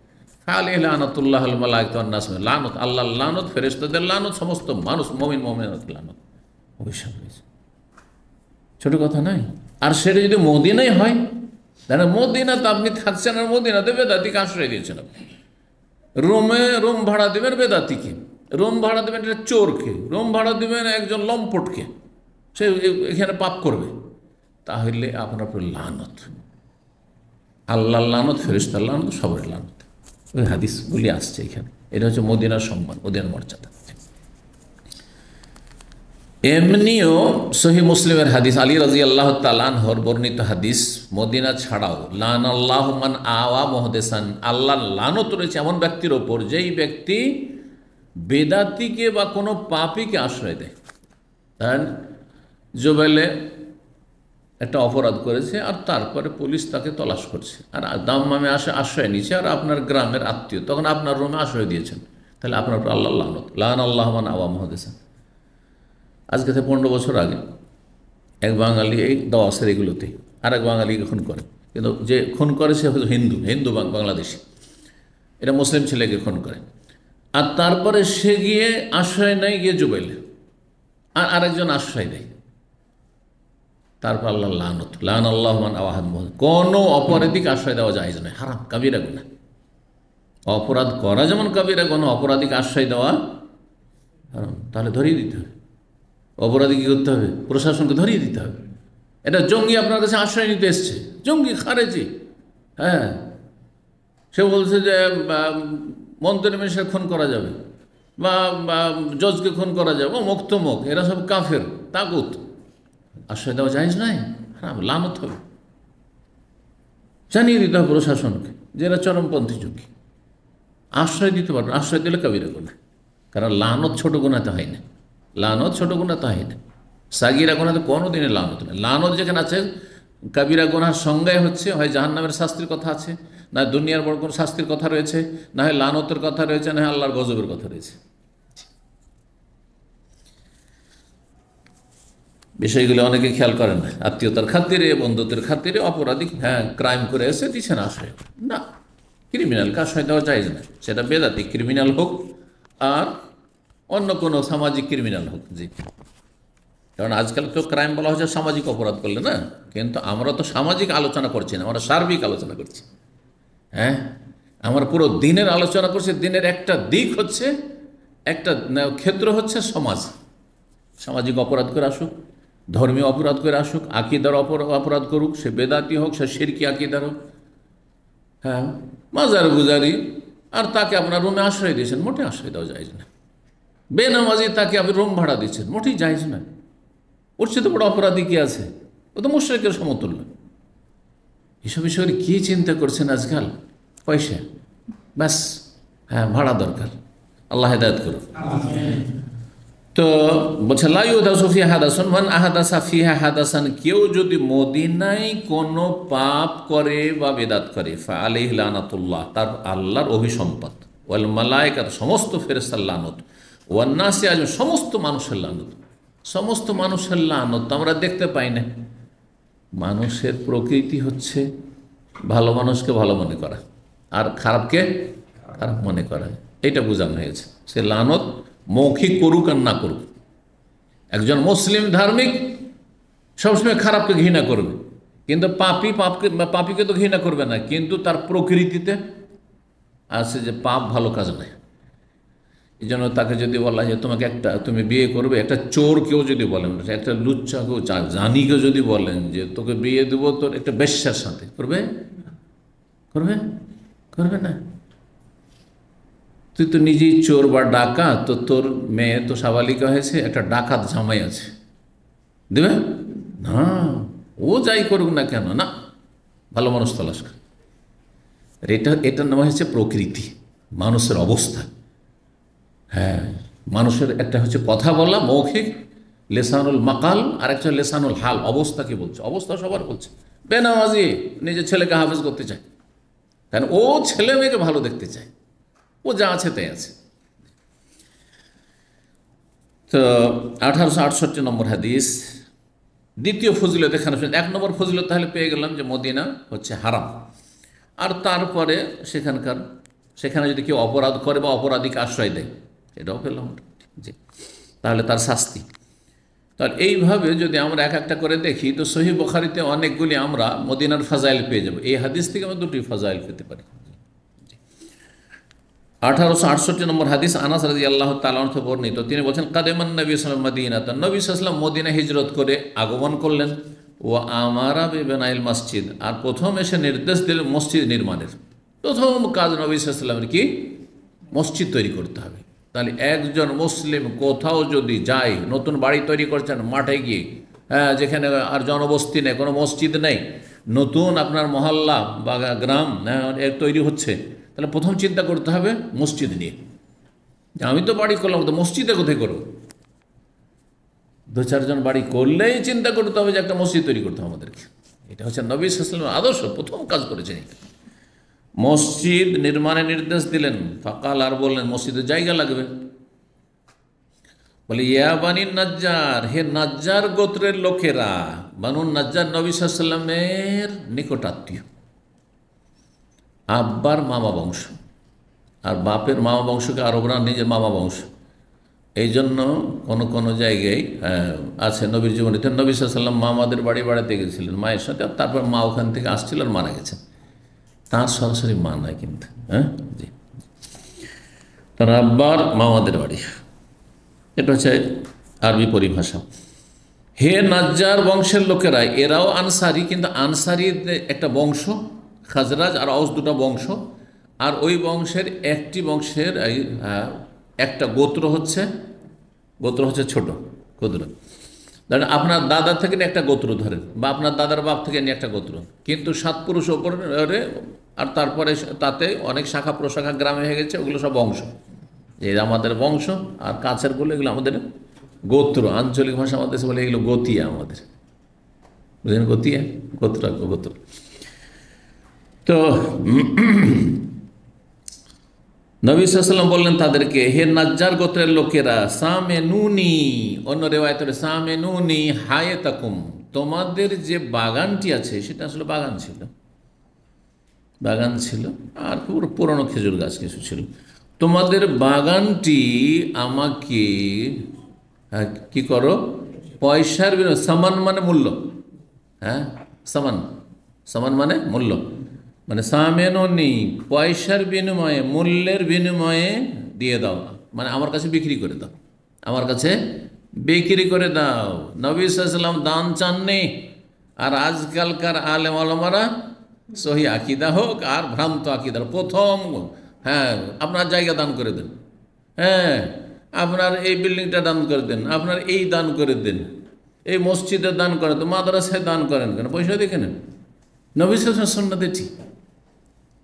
ফাআলাইহি লানাতুল্লাহিল মালায়েকাতি ওয়ান নাস, লানত, আল্লাহর লানত, ফেরেশতাদের লানত, সমস্ত মানুষ মুমিন মুমিনাতের লানত, অভিশাপ হয়েছে। ছোট কথা নয়। আর সেটা যদি মদিনায় হয়, তাহলে মদিনাতে আপনি থাকছেন, আর মদিনাতে বেদাতিকে আশ্রয় দিয়েছেন আপনি। রোমে রুম ভাড়া দেবেন বেদাতিকে, রুম ভাড়া দেবেন একটা চোরকে, রুম ভাড়া দেবেন একজন লম্পটকে, সে এখানে পাপ করবে, তাহলে আপনার উপর লানত, আল্লাহর লানত, ফেরেশতার লানত, সবার লানত। ওই হাদিসগুলি আসছে এখানে। এটা হচ্ছে মদিনার সম্মান, মদিনার মর্যাদা। এমনিও সহিহ মুসলিমের হাদিস, আলী রাদিয়াল্লাহু তাআলা আনহুর বর্ণিত হাদিস, মদিনা ছাড়াও লানাল্লাহু মান আওয়া মুহদিসান, আল্লাহর লানত রয়েছে এমন ব্যক্তির ওপর যেই ব্যক্তি বেদাতিকে বা কোনো পাপীকে আশ্রয় দেয়। তার জুবাইলে একটা অপরাধ করেছে, আর তারপরে পুলিশ তাকে তলাশ করছে, আর দাম্মামে আশ্রয় নিচ্ছে, আর আপনার গ্রামের আত্মীয় তখন আপনার রুমে আশ্রয় দিয়েছেন, তাহলে আপনার উপর আল্লাহর লানত, লানাল্লাহু মান আওয়া মুহদিসান। আজকে থেকে 15 বছর আগে এক বাঙালি এই দাওয়াসের এগুলোতে আর এক বাঙালিকে খুন করে, কিন্তু যে খুন করে সে হয়তো হিন্দু বাংলাদেশি, এটা মুসলিম ছেলেকে খুন করে, আর তারপরে সে গিয়ে আশ্রয় নেয় গিয়ে জুবাইলে, আর আরেকজন আশ্রয় দেয়, তারপর আল্লাহ লানত, লানাল্লাহু মান আওয়াহাদ মুহদিসান। কোনো অপরাধীকে আশ্রয় দেওয়া যায় না, হারাম, কাবিরা গুনাহ। অপরাধ করা যেমন কাবিরা গুনাহ, অপরাধীকে আশ্রয় দেওয়া হারাম। তাহলে ধরিয়ে দিতে হবে, অপরাধী কী করতে হবে? প্রশাসনকে ধরিয়ে দিতে হবে। এটা জঙ্গি আপনার কাছে আশ্রয় নিতে এসছে, জঙ্গি, খারেজি, হ্যাঁ, সে বলছে যে মন্ত্রী মিনিস্টার খুন করা যাবে, বা জজকে খুন করা যাবে, ও মুক্তমুখ, এরা সব কাফের, তাগুত, আশ্রয় দেওয়া জায়েজ নাই, হারাম, লানত হবে। জানিয়ে দিতে হবে প্রশাসনকে যে এরা চরমপন্থী জঙ্গি, আশ্রয় দিতে পারবে, আশ্রয় দিলে কাবিরা গুনাহ। কারণ লানত ছোট গুনাহতে হয় না, লানত ছোট গুনাহতে হয় না, সাগিরা গুনাহতে কোনো দিনে লানত নেই। লানত যেখানে আছে, কাবিরা গুনাহর সংজ্ঞায় হচ্ছে হয় জাহান্নামের শাস্তির কথা আছে, না দুনিয়ার বড় কোনো শাস্তির কথা রয়েছে, না হয় লানতের কথা রয়েছে, না হয় আল্লাহর গজবের কথা রয়েছে। বিষয়গুলো অনেকে খেয়াল করেন না, আত্মীয়তার খাতিরে, বন্ধুত্বের খাতিরে অপরাধী, হ্যাঁ, ক্রাইম করে এসে দিচ্ছে না আশ্রয়, না, ক্রিমিনালকে আশ্রয় দেওয়া যায় না, সেটা বেদাতি ক্রিমিনাল হোক আর অন্য কোনো সামাজিক ক্রিমিনাল হোক। জি, কারণ আজকাল তো ক্রাইম বলা হচ্ছে সামাজিক অপরাধ করলে না, কিন্তু আমরা তো সামাজিক আলোচনা করছি না, আমরা সার্বিক আলোচনা করছি। হ্যাঁ, আমরা পুরো দিনের আলোচনা করছি, দিনের একটা দিক হচ্ছে, একটা ক্ষেত্র হচ্ছে সমাজ। সামাজিক অপরাধ করে আসুক, ধর্মীয় অপরাধ করে আসুক, আকিদার অপরাধ করুক, সে বেদাতি হোক, সে শিরকি আকিদার হোক, হ্যাঁ, মাজার গুজারি, আর তাকে আপনার রুমে আশ্রয় দিয়েছেন, মোটে আশ্রয় দেওয়া যায় না। বেনামাজি, তাকে আপনি রুম ভাড়া দিচ্ছেন, মোটেই জায়েজ না। ওর চেয়ে তো বড় অপরাধী কি আছে? ও তো মুশরিকের সমতুল্য। এসব বিষয়ে কী চিন্তা করছেন আজকাল? পয়সা, ব্যাস, হ্যাঁ, ভাড়া দরকার। আল্লাহ হেদায়েত করুন। তো বলছে লা ইউহদাসু ফিহা হাদাসান মান আহাদাসা ফিহা হাদাসান, কেউ যদি মদিনায় কোনো পাপ করে বা বেদাত করে, ফাআলাইহি লানাতুল্লাহ, তার আল্লাহর অভিসম্পাত, ওয়াল মালায়েকাত, সমস্ত ফেরেশতার লানত, ওয়ান নাসি আজমাইন, সমস্ত মানুষের লানত। সমস্ত মানুষের লানত তো আমরা দেখতে পাই না। মানুষের প্রকৃতি হচ্ছে ভালো মানুষকে ভালো মনে করা আর খারাপকে খারাপ মনে করা, এটা বোঝানো হয়েছে। সে লানত মৌখিক করুক আর না করুক, একজন মুসলিম ধার্মিক সবসময় খারাপকে ঘৃণা করবে, কিন্তু পাপীকে তো ঘৃণা করবে না, কিন্তু তার প্রকৃতিতে আছে যে পাপ ভালো কাজ নয়। এই জন্য তাকে যদি বলা যে তোমাকে তুমি বিয়ে করবে, একটা চোর কেউ যদি বলেন, একটা লুচ্চা কেউ, জানি কেউ যদি বলেন যে তোকে বিয়ে দেবো তোর একটা বেশ্যার সাথে, করবে? করবে? করবে না। তুই তো নিজেই চোর বা ডাকাত, তো তোর মেয়ে তো সাবালিকা হয়েছে, একটা ডাকাত জামাই আছে, দেবে না? ও যাই করুক না কেন, না, ভালো মানুষ তলাশ করে। এটার নাম হচ্ছে প্রকৃতি, মানুষের অবস্থা। হ্যাঁ, মানুষের একটা হচ্ছে কথা বলা মৌখিক, লেসানুল মাকাল, আর একটা লেসানুল হাল, অবস্থা কি বলছে, অবস্থা সবার বলছে। বেনামাজি নিজের ছেলেকে হাফেজ করতে চায়, কারণ ও ছেলে মেয়েকে ভালো দেখতে চায়, ও যা আছে তাই আছে। তো 1868 নম্বর হাদিস, দ্বিতীয় ফজিলত এখানে। 1 নম্বর ফজিলত তাহলে পেয়ে গেলাম যে মদিনা হচ্ছে হারাম, আর তারপরে সেখানকার সেখানে যদি কেউ অপরাধ করে বা অপরাধীকে আশ্রয় দেয়, এটাও পেলাম জি, তাহলে তার শাস্তি। তাহলে এইভাবে যদি আমরা এক একটা করে দেখি তো সহিহ বুখারীতে অনেকগুলি আমরা মদিনার ফাজাইল পেয়ে যাব। এই হাদিস থেকে আমরা দুটি ফাজাইল পেতে পারি। 1868 নম্বর হাদিস, আনাস রাদিয়াল্লাহু তাআলা থেকে বর্ণিত। তিনি বলেন, কাদেমান নবী সাল্লাল্লাহু আলাইহি ওয়াসাল্লাম মদিনাতান, নবী সাল্লাল্লাহু আলাইহি ওয়াসাল্লাম মদিনা হিজরত করে আগমন করলেন। ও আমারা বিবনাইল মসজিদ, আর প্রথম এসে নির্দেশ দিলেন মসজিদ নির্মাণের। প্রথম কাজ নবী সাল্লাল্লাহু আলাইহি ওয়াসাল্লামের কি? মসজিদ তৈরি করতে হবে। তাহলে একজন মুসলিম কোথাও যদি যায়, নতুন বাড়ি তৈরি করছেন মাঠে গিয়ে, হ্যাঁ, যেখানে আর জনবস্তি নেই, কোনো মসজিদ নেই, নতুন আপনার মহল্লা বা গ্রাম তৈরি হচ্ছে, তাহলে প্রথম চিন্তা করতে হবে মসজিদ নিয়ে। আমি তো বাড়ি করলাম, তো মসজিদে কোথায় করবো? দু চারজন বাড়ি করলেই চিন্তা করতে হবে যে একটা মসজিদ তৈরি করতে হবে আমাদেরকে। এটা হচ্ছে নবী সাল্লাল্লাহু আলাইহি ওয়াসাল্লামের আদর্শ, প্রথম কাজ করেছেন। মসজিদ নির্মাণের নির্দেশ দিলেন। ফাকাল, আর বললেন মসজিদের জায়গা লাগবে। বলে, ইয়া বানি নাজ্জার, হে নাজ্জার গোত্রের লোকেরা। বানু নাজ্জার নবী সাল্লাল্লাহু আলাইহি ওয়াসাল্লামের নিকট আত্মীয়, আব্বার মামা বংশ, আর বাপের মামা বংশকে আরবরা নিজের মামা বংশ। এই জন্য কোনো কোনো জায়গায় আছে নবীর জীবনীতে, নবী সাল্লাল্লাহু আলাইহি ওয়াসাল্লাম মামাদের বাড়ি বেড়াতে গেছিলেন মায়ের সাথে, তারপর মা ওখান থেকে আসছিল আর মারা গেছেন। তার সরাসরি মা নয় কিন্তু, হ্যাঁ জি, তার আব্বার মামাদের বাড়ি। এটা হচ্ছে আরবি পরিভাষা। হে নাজ্জার বংশের লোকেরা, এরাও আনসারি, কিন্তু আনসারির একটা বংশ, খাজরাজ আর আউস দুটা বংশ, আর ওই বংশের একটি বংশের একটা গোত্র হচ্ছে ছোট গোত্র। ধরেন আপনার দাদার থেকে নিয়ে একটা গোত্র ধরেন, বা আপনার দাদার বাপ থেকে নিয়ে একটা গোত্র, কিন্তু 7 পুরুষ ওপরে, আর তারপরে তাতে অনেক শাখা প্রশাখা গ্রামে হয়ে গেছে, ওগুলো সব বংশ। এই আমাদের বংশ, আর কাছেরগুলো এগুলো আমাদের গোত্র। আঞ্চলিক ভাষা আমাদের বলে এগুলো গতিয়া, আমাদের বুঝলেন, গতিয়া, গোত্র। তো নবী সাল্লাল্লাহু আলাইহি ওয়াসাল্লাম বললেন তাদেরকে, হে নাজ্জার গোত্রের লোকেরা, সামেনুনি, অন্য রিওয়ায়াতে সামেনুনি হায়াতাকুম, তোমাদের যে বাগানটি আছে সেটা আসলে বাগান ছিল, আর পুরনো খেজুর গাছ কিছু ছিল। তোমাদের বাগানটি আমাকে কি করো, পয়সার বিনিময়ে, সামান মানে মূল্য, হ্যাঁ, সামান মানে মূল্য, মানে সামেনুনি, পয়সার বিনিময়ে, মূল্যের বিনিময়ে দিয়ে দাও, মানে আমার কাছে বিক্রি করে দাও, আমার কাছে বিক্রি করে দাও। নবী সাল্লাল্লাহু আলাইহি ওয়াসাল্লাম দান চাননি। আর আজকালকার আলেম ওলামারা সহি আকিদা হোক আর ভ্রান্ত আকিদার প্রথম, হ্যাঁ, আপনার জায়গা দান করে দেন, হ্যাঁ, আপনার এই বিল্ডিংটা দান করে দেন, আপনার এই দান করে দেন, এই মসজিদে দান করেন, তো মাদ্রাসায় দান করেন কেন? পয়সা দেখে নেন। নবী সাল্লাল্লাহু আলাইহি ওয়াসাল্লাম সুন্নাত এটি।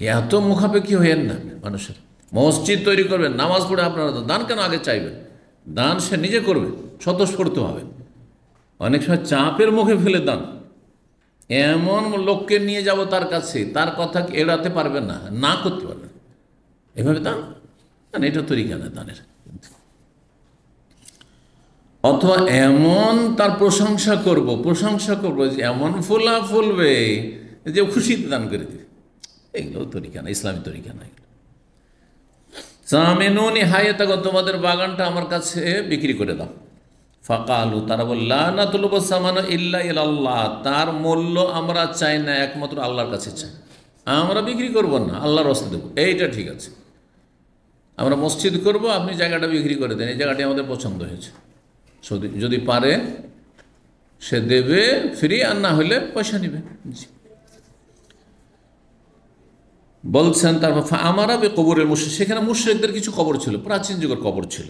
এত মুখাপেক্ষি হইয়েন না মানুষের। মসজিদ তৈরি করবেন, নামাজ পড়ে আপনারা দান কেন আগে চাইবেন? দান সে নিজে করবে, স্বতঃস্ফূর্তভাবে। অনেক সময় চাপের মুখে ফেলে দান, এমন লোককে নিয়ে যাব তার কাছে, তার কথা এড়াতে পারবেন না করতে পারবেন, এভাবে দান, এটা তরিকা না দানের। অথবা এমন তার প্রশংসা করব যে এমন ফুলা ফুলবে যে খুশিতে দান করে দিবে, এগুলো তরিকা না, ইসলামী তরিকা না। সামেনুনি হায়াতাকুম, তোমাদের বাগানটা আমার কাছে বিক্রি করে দাও। ফাকালু, তারা বলল, লা নাতলুবু সামানা ইল্লা ইলাল্লাহ, তার মূল্য আমরা চাই না, একমাত্র আল্লাহর কাছে চাই, আমরা বিক্রি করব না, আল্লাহর রাস্তায় দেবো। এইটা ঠিক আছে, আমরা মসজিদ করব, আপনি জায়গাটা বিক্রি করে দেন, এই জায়গাটি আমাদের পছন্দ হয়েছে, যদি পারে সে দেবে ফ্রি, আর না হলে পয়সা নিবে। বলছেন তারপর আমারা কবরের মুশরিক, সেখানে মুশরিকদের কিছু কবর ছিল, প্রাচীন যুগের কবর ছিল।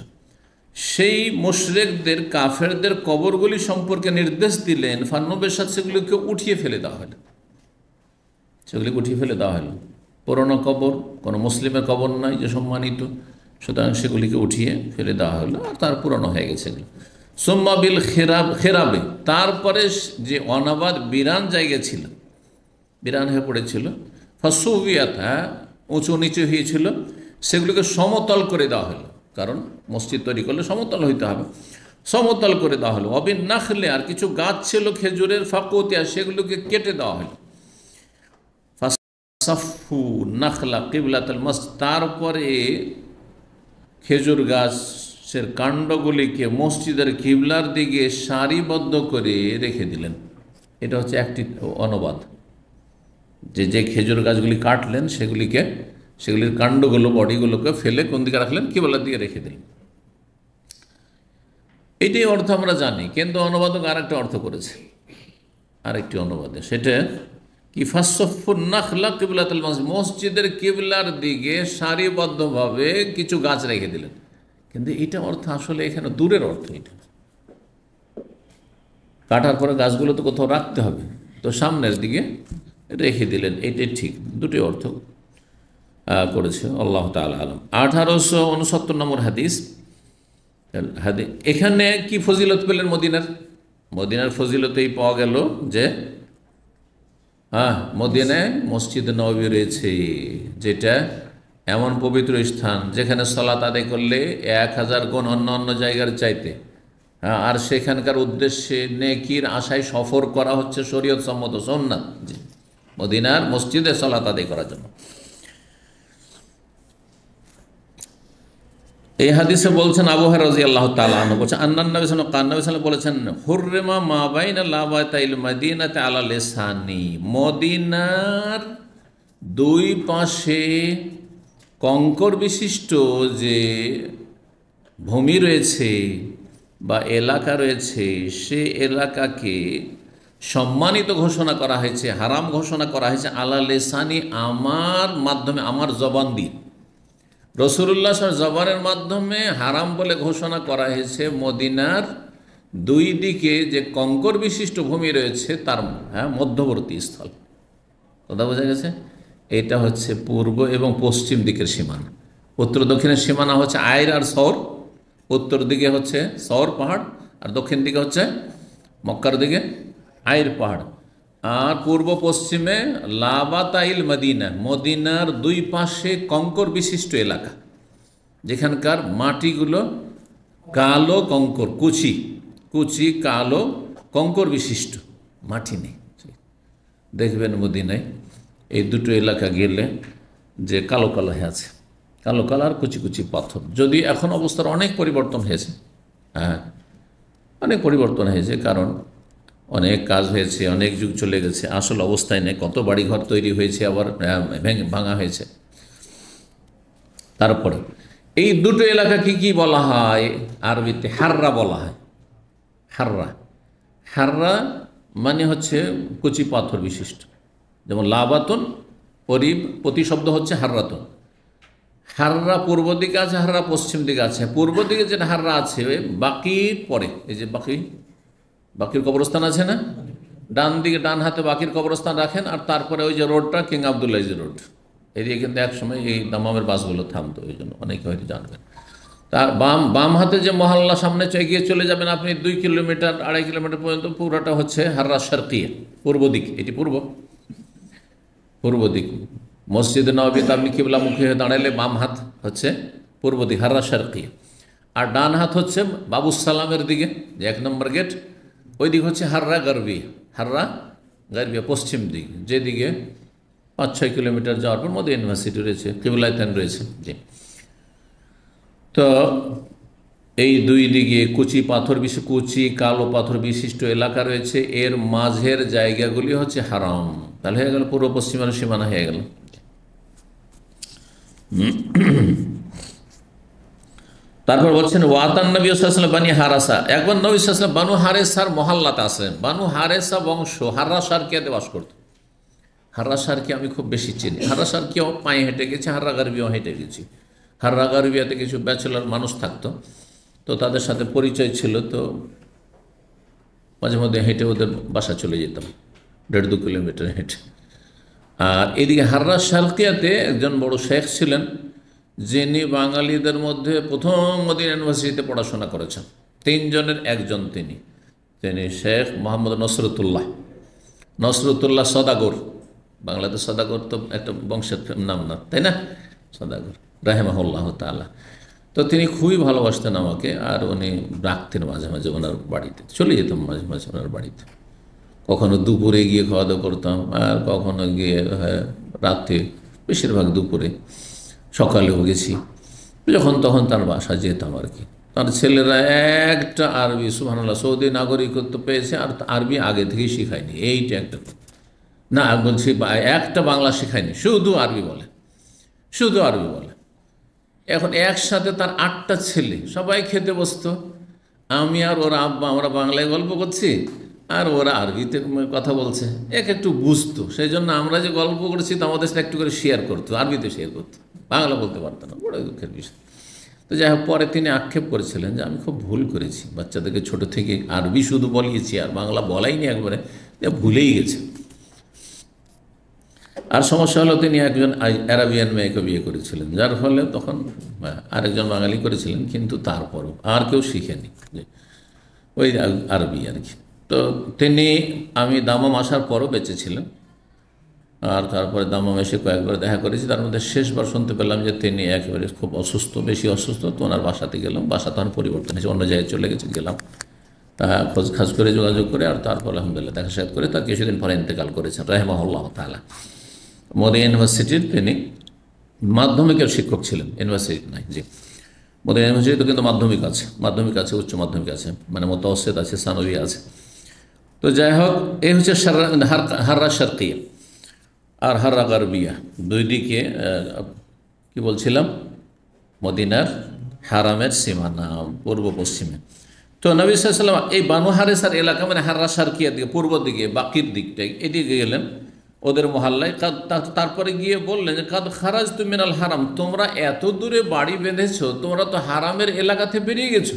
সেই মুশরিকদের, কাফেরদের কবরগুলি সম্পর্কে নির্দেশ দিলেন, ফান্নবের সাথে সেগুলিকে উঠিয়ে ফেলে দেওয়া হলো, পুরনো কবর, কোনো মুসলিমের কবর নয় যে সম্মানিত, সুতরাং সেগুলিকে উঠিয়ে ফেলে দেওয়া হলো, আর তার পুরনো হয়ে গেছে এগুলো। সুম্মা বিল খেরাবে, তারপরে যে অনাবাদ বিরান জায়গা ছিল, বিরান হয়ে পড়েছিল, ফাসুবিয়াত, উঁচু নিচু হয়েছিল, সেগুলোকে সমতল করে দেওয়া হলো, কারণ মসজিদ তৈরি করলে সমতল হইতে হবে, সমতল করে দেওয়া হলো। অবিন নাখলে, আর কিছু গাছ ছিল খেজুরের, ফাকুতিয়া, সেগুলোকে কেটে দেওয়া হলো। সাফু নাখলা কিবলাতুল মসজিদ, তারপরে খেজুর গাছের কাণ্ডগুলিকে মসজিদের কিবলার দিকে সারিবদ্ধ করে রেখে দিলেন। এটা হচ্ছে একটি অনুবাদ, যে খেজুর গাছগুলি কাটলেন সেগুলির কাণ্ডগুলো, বডিগুলোকে ফেলে কোন দিকে রাখলেন? কিবলার দিকে রেখে দিলেন। এটাই অর্থ আমরা জানি, কিন্তু অনুবাদক আরেকটা অর্থ করেছে, আরেকটি অনুবাদে সেটা কি, ফাসফুন নাখলা কিবলাতুল মসজিদ, মসজিদের কিবলার দিকে সারিবদ্ধভাবে কিছু গাছ রেখে দিলেন। কিন্তু এটা অর্থ আসলে এখানে দূরের অর্থ। এটা কাটার পরে গাছগুলো তো কোথাও রাখতে হবে, তো সামনের দিকে রেখে দিলেন, এটাই ঠিক। দুটি অর্থ করেছে, আল্লাহ তাআলা আলম। 1869 নম্বর হাদিস। এখানে কি ফজিলত পেলেন মদিনার ফজিলত এই পাওয়া গেল যে মদিনায় মসজিদ নববী রয়েছে, যেটা এমন পবিত্র স্থান যেখানে সালাত আদায় করলে 1000 গুণ অন্য জায়গার চাইতে, আর সেখানকার উদ্দেশ্যে নেকির আশায় সফর করা হচ্ছে শরীয়ত সম্মত সুন্নাত, মদিনার মসজিদে সালাত আদায় করার জন্য। এই হাদিসে বলছেন আবু হুরায়রা রাদিয়াল্লাহু তাআলা আনহু বলেছেন, আন্নান নবী সাল্লাল্লাহু আলাইহি ওয়াসাল্লাম বলেছেন, হুররিমা মা বাইনা লাবাতাইল মাদিনাতি আলা লিসানি, মদিনার দুই পাশে কঙ্কর বিশিষ্ট যে ভূমি রয়েছে বা এলাকা রয়েছে, সে এলাকাকে সম্মানিত ঘোষণা করা হয়েছে, হারাম ঘোষণা করা হয়েছে আলা লিসানি, আমার মাধ্যমে, আমার জবান দিয়ে, রাসূলুল্লাহ জবানের মাধ্যমে হারাম বলে ঘোষণা করা হয়েছে মদিনার দুই দিকে যে কঙ্কর বিশিষ্ট ভূমি রয়েছে তার মধ্যবর্তী স্থল। কথা বোঝা গেছে? এটা হচ্ছে পূর্ব এবং পশ্চিম দিকের সীমানা। উত্তর দক্ষিণের সীমানা হচ্ছে আইর আর সৌর, উত্তর দিকে হচ্ছে সৌর পাহাড়, আর দক্ষিণ দিকে হচ্ছে মক্কার দিকে আইর পাহাড়। আর পূর্ব পশ্চিমে লাবাতাইল মদিনা, মদিনার দুই পাশে কঙ্কর বিশিষ্ট এলাকা, যেখানকার মাটিগুলো কালো কঙ্কর, কুচি কালো কঙ্কর বিশিষ্ট, মাটি নেই। দেখবেন মদিনায় এই দুটো এলাকা গেলে যে কালো কালো হয়ে আছে, কালো কালো আর কুচি পাথর। যদি এখন অবস্থার অনেক পরিবর্তন হয়েছে, অনেক পরিবর্তন হয়েছে, কারণ অনেক কাজ হয়েছে, অনেক যুগ চলে গেছে, আসল অবস্থায় নেই। কত বাড়িঘর তৈরি হয়েছে, আবার ভাঙা হয়েছে। তারপরে এই দুটো এলাকা কি বলা হয়? আরবিতে হাররা বলা হয়। হাররা মানে হচ্ছে কুচি পাথর বিশিষ্ট, যেমন লাবাতন প্রতিশব্দ হচ্ছে হাররাতন। হাররা পূর্ব দিকে আছে, হাররা পশ্চিম দিকে আছে। পূর্ব দিকে যেটা হাররা আছে বাকির পরে, এই যে বাকির কবরস্থান আছে না, ডান হাতে বাকির কবরস্থান রাখেন, আর তারপরে ওই যে রোডটা কিং আবদুল্লাহ রোড, এদিকে কিন্তু একসময় এই দামামের বাসগুলো থামতো, ওই জন্য অনেকে হয়তো জানবেন। তার বাম হাতে যে মহল্লা সামনে এগিয়ে চলে যাবেন আপনি 2 কিলোমিটার 2.5 কিলোমিটার পর্যন্ত, পুরোটা হচ্ছে হাররা শারকিয়া, পূর্ব দিক। এটি পূর্ব দিক। মসজিদ নববীতে আপনি কিবলামুখী হয়ে দাঁড়ালে বাম হাত হচ্ছে পূর্ব দিক, হাররা শারকিয়া, আর ডান হাত হচ্ছে বাবুস সালামের দিকে, যে 1 নম্বর গেট, ওই দিক হচ্ছে হাররা গারবিয়া, পশ্চিম দিক, যেদিকে 5-6 কিলোমিটার যাওয়ার পর মদিনা ইউনিভার্সিটি রয়েছে, কিবলাতান রয়েছে। জি, তো এই দুই দিকে কুচি কালো পাথর বিশিষ্ট এলাকা রয়েছে, এর মাঝের জায়গাগুলি হচ্ছে হারাম। তাহলে হয়ে গেল পূর্ব পশ্চিমের সীমানা হয়ে গেল। তারপর বলছেন ওয়াতান নবী সাল্লাল্লাহু আলাইহি ওয়াসাল্লাম বানি হারাসা, একবার নবী সাল্লাল্লাহু আলাইহি ওয়াসাল্লাম বানু হারেসার মহল্লাতে আসলেন। বানু হারেসা বংশ হাররা শারকিয়াতে বাস করত। হাররা শারকিয়া আমি খুব বেশি চিনি। হাররা শারকিয়াও পায়ে হেঁটে গেছি, হাররা গারবিয়াও হেঁটে গেছি। হাররা গারবিয়াতে কিছু ব্যাচেলর মানুষ থাকতো, তো তাদের সাথে পরিচয় ছিল, তো মাঝে মধ্যে হেঁটে ওদের বাসা চলে যেতাম, 1.5-2 কিলোমিটার হেঁটে। আর এদিকে হাররা শারকিয়াতে একজন বড় শেখ ছিলেন, যিনি বাঙালিদের মধ্যে প্রথম মদিনা ইউনিভার্সিটিতে পড়াশোনা করেছেন। 3 জনের একজন তিনি শেখ মোহাম্মদ নসরুল্লাহ সদাগর। বাংলাদেশ সদাগর তো একটা বংশের নাম না, তাই না? সদাগর রাহিমাহুল্লাহ তাআলা। তো তিনি খুবই ভালোবাসতেন আমাকে, আর উনি রাখতেন মাঝে মাঝে ওনার বাড়িতে, চলে যেতাম মাঝে মাঝে ওনার বাড়িতে। কখনো দুপুরে গিয়ে খাওয়া দাওয়া করতাম, আর কখনো গিয়ে রাতে, বেশিরভাগ দুপুরে, সকালেও গেছি, যখন তখন তার বাসা যেতাম আর কি। তার ছেলেরা একটা আরবি, সুবহানাল্লাহ, সৌদি নাগরিকত্ব পেয়েছে আর আরবি আগে থেকেই শিখায়নি, এইটা একটা না বলছি, একটা বাংলা শেখায়নি, শুধু আরবি বলে, শুধু আরবি বলে। এখন একসাথে তার 8টা ছেলে, সবাই খেতে বসতো, আমি আর ওরা আব্বা আমরা বাংলায় গল্প করছি আর ওরা আরবিতে কথা বলছে, একটু বুঝতো, সেই জন্য আমরা যে গল্প করছি তো আমাদের সাথে একটু করে শেয়ার করতো, আরবিতে শেয়ার করতো, বাংলা বলতে পারতো না, বড় দুঃখের বিষয়। তো যাই হোক, পরে তিনি আক্ষেপ করেছিলেন যে আমি খুব ভুল করেছি, বাচ্চাদেরকে ছোট থেকে আরবি শুধু বলিয়েছি আর বাংলা বলাইনি, একবারে ভুলেই গেছে। আর সমস্যা হলো তিনি একজন আরাবিয়ান মেয়েকে বিয়ে করেছিলেন, যার ফলে তখন আরেকজন বাঙালি করেছিলেন, কিন্তু তারপরও আর কেউ শিখেনি ওই আরবি আর কি। তো তিনি, আমি দামাম আসার পরও বেঁচে ছিলেন, আর তারপরে দামাম এসে কয়েকবার দেখা করেছি, তার মধ্যে শেষবার শুনতে পেলাম যে তিনি একেবারে খুব অসুস্থ, বেশি অসুস্থ। তো ওনার বাসাতে গেলাম, বাসা তখন পরিবর্তন হয়েছে, অন্য জায়গায় চলে গেছে, গেলাম, তা খোঁজ খাজ করে যোগাযোগ করে, আর তারপর আলহামদুলিল্লাহ দেখা সাক্ষাৎ করে তার কিছুদিন পরে ইন্তেকাল করেছেন রাহিমাহুল্লাহ তাআলা। মদিনা ইউনিভার্সিটির তিনি মাধ্যমিকের শিক্ষক ছিলেন, ইউনিভার্সিটি নাই, জি মদিনা ইউনিভার্সিটি তো কিন্তু মাধ্যমিক আছে, মাধ্যমিক আছে, উচ্চ মাধ্যমিক আছে, মানে মুতাওয়াসসিত আছে, সানভী আছে। তো যাই হোক, এই হচ্ছে হাররা শারকিয়া আর হাররা গারবিয়া, দুই দিকে কি বলছিলাম, মদিনার হারামের সীমানা পূর্ব পশ্চিমে। তো নবী সাল্লাল্লাহু আলাইহি ওয়াসাল্লাম এই বানু হারেসার এলাকা, মানে হাররা শারকিয়ার দিকে, পূর্ব দিকে, বাকির দিকটাই, এদিকে গেলেন ওদের মহল্লায়। তারপরে গিয়ে বললেন যে কাদ খারাজতু মিনাল হারাম, তোমরা এত দূরে বাড়ি বেঁধেছো, তোমরা তো হারামের এলাকাতে বেরিয়ে গেছো।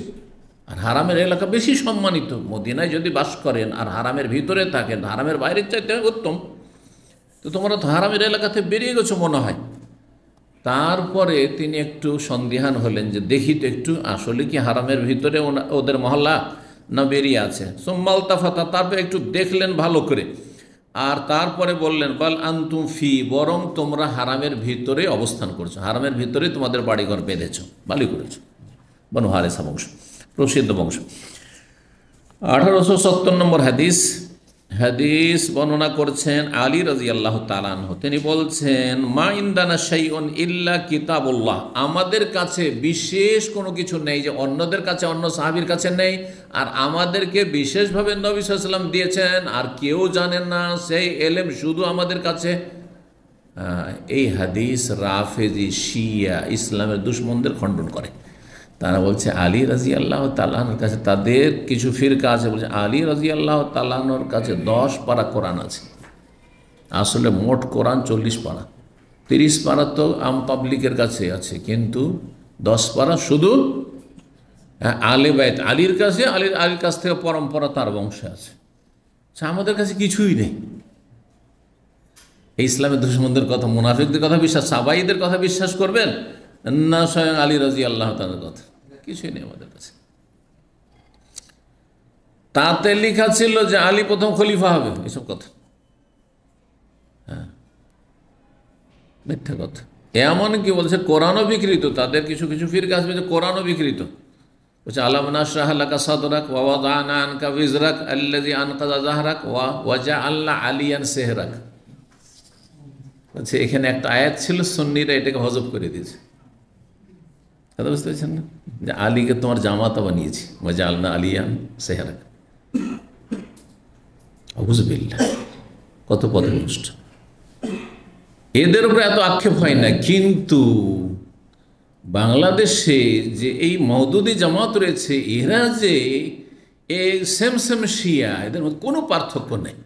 আর হারামের এলাকা বেশি সম্মানিত, মদিনায় যদি বাস করেন আর হারামের ভিতরে থাকেন, হারামের বাইরের চাইতে উত্তম, তো তোমরা তো হারামের এলাকাতে বেরিয়ে গেছো মনে হয়। তারপরে তিনি একটু সন্দিহান হলেন যে দেখি তো একটু আসলে কি হারামের ভিতরে ওদের মহল্লা না বেরিয়ে আছে। সোম্মাল তাফাতা, তারপরে একটু দেখলেন ভালো করে, আর তারপরে বললেন বাল আনতুম ফি, বরং তোমরা হারামের ভিতরে অবস্থান করছো, হারামের ভিতরে তোমাদের বাড়িঘর বেঁধেছো, ভালোই করেছো। বনু হারেসা বংশ, প্রসিদ্ধ বংশ। 1870 নম্বর হাদিস বর্ণনা করছেন আলী রাদিয়াল্লাহু তাআলা আনহু। তিনি বলছেন মা ইনদানা শাইউন ইল্লা কিতাবুল্লাহ, আমাদের কাছে বিশেষ কোনো কিছু নেই যে অন্যদের কাছে, অন্য সাহাবীর কাছে নেই, আর আমাদেরকে বিশেষভাবে নবী সাল্লাল্লাহু আলাইহি ওয়াসাল্লাম দিয়েছেন আর কেউ জানেন না, সেই এলেম শুধু আমাদের কাছে। এই হাদিস রাফেজি, শিয়া, ইসলামের দুশমনদের খণ্ডন করে। তারা বলছে আলী রাদিয়াল্লাহু তাআলার কাছে, তাদের কিছু ফিরকা আছে বলছে আলী রাদিয়াল্লাহু তাআলার কাছে 10 পারা কোরআন আছে। আসলে মোট কোরআন 40 পারা, 30 পারা তো আম পাবলিকের কাছে আছে, কিন্তু 10 পারা শুধু আলে বাইত আলীর কাছে, আলীর কাছ থেকে পরম্পরা তার বংশে আছে। আমাদের কাছে কিছুই নেই। এই ইসলামের দুশমনদের কথা, মুনাফিকদের কথা বিশ্বাস, সাবাইদের কথা বিশ্বাস করবেন না স্বয়ং আলী রাদিয়াল্লাহু তাআলার কথা? কিছুই নেই আমাদের কাছে। তাতে লেখা ছিল যে আলী প্রথম খলিফা হবে, এসব কথা, হ্যাঁ মিথ্যা কথা। এমন কি বলছে কোরআনও বিকৃত, তাদের কিছু কিছু ফিরকা আসবে যে কোরআনও বিকৃত। বলছে আলাম নাশরাহ লাকা সাদরাক ওয়া ওয়াদানা আনকা বিজরাক আল্লাযী আনকাযা যাহরাক ওয়া জাআলনা আলিয়ান সেহরাক। বলছে এখানে একটা আয়াত ছিল, সুন্নিরা এটাকে হযফ করে দিয়েছে। কথা বুঝতে পারছেন না, যে আলীকে তোমার জামাতা বানিয়েছি, ওয়া জাআলনা আলিয়ান সেহরাক। আউযুবিল্লাহ, কত পদভ্রষ্ট। এদের উপরে এত আক্ষেপ হয় না, কিন্তু বাংলাদেশে যে এই মওদুদি জামাত রয়েছে, এরা যে এই সেম শিয়া, এদের মধ্যে কোনো পার্থক্য নেই।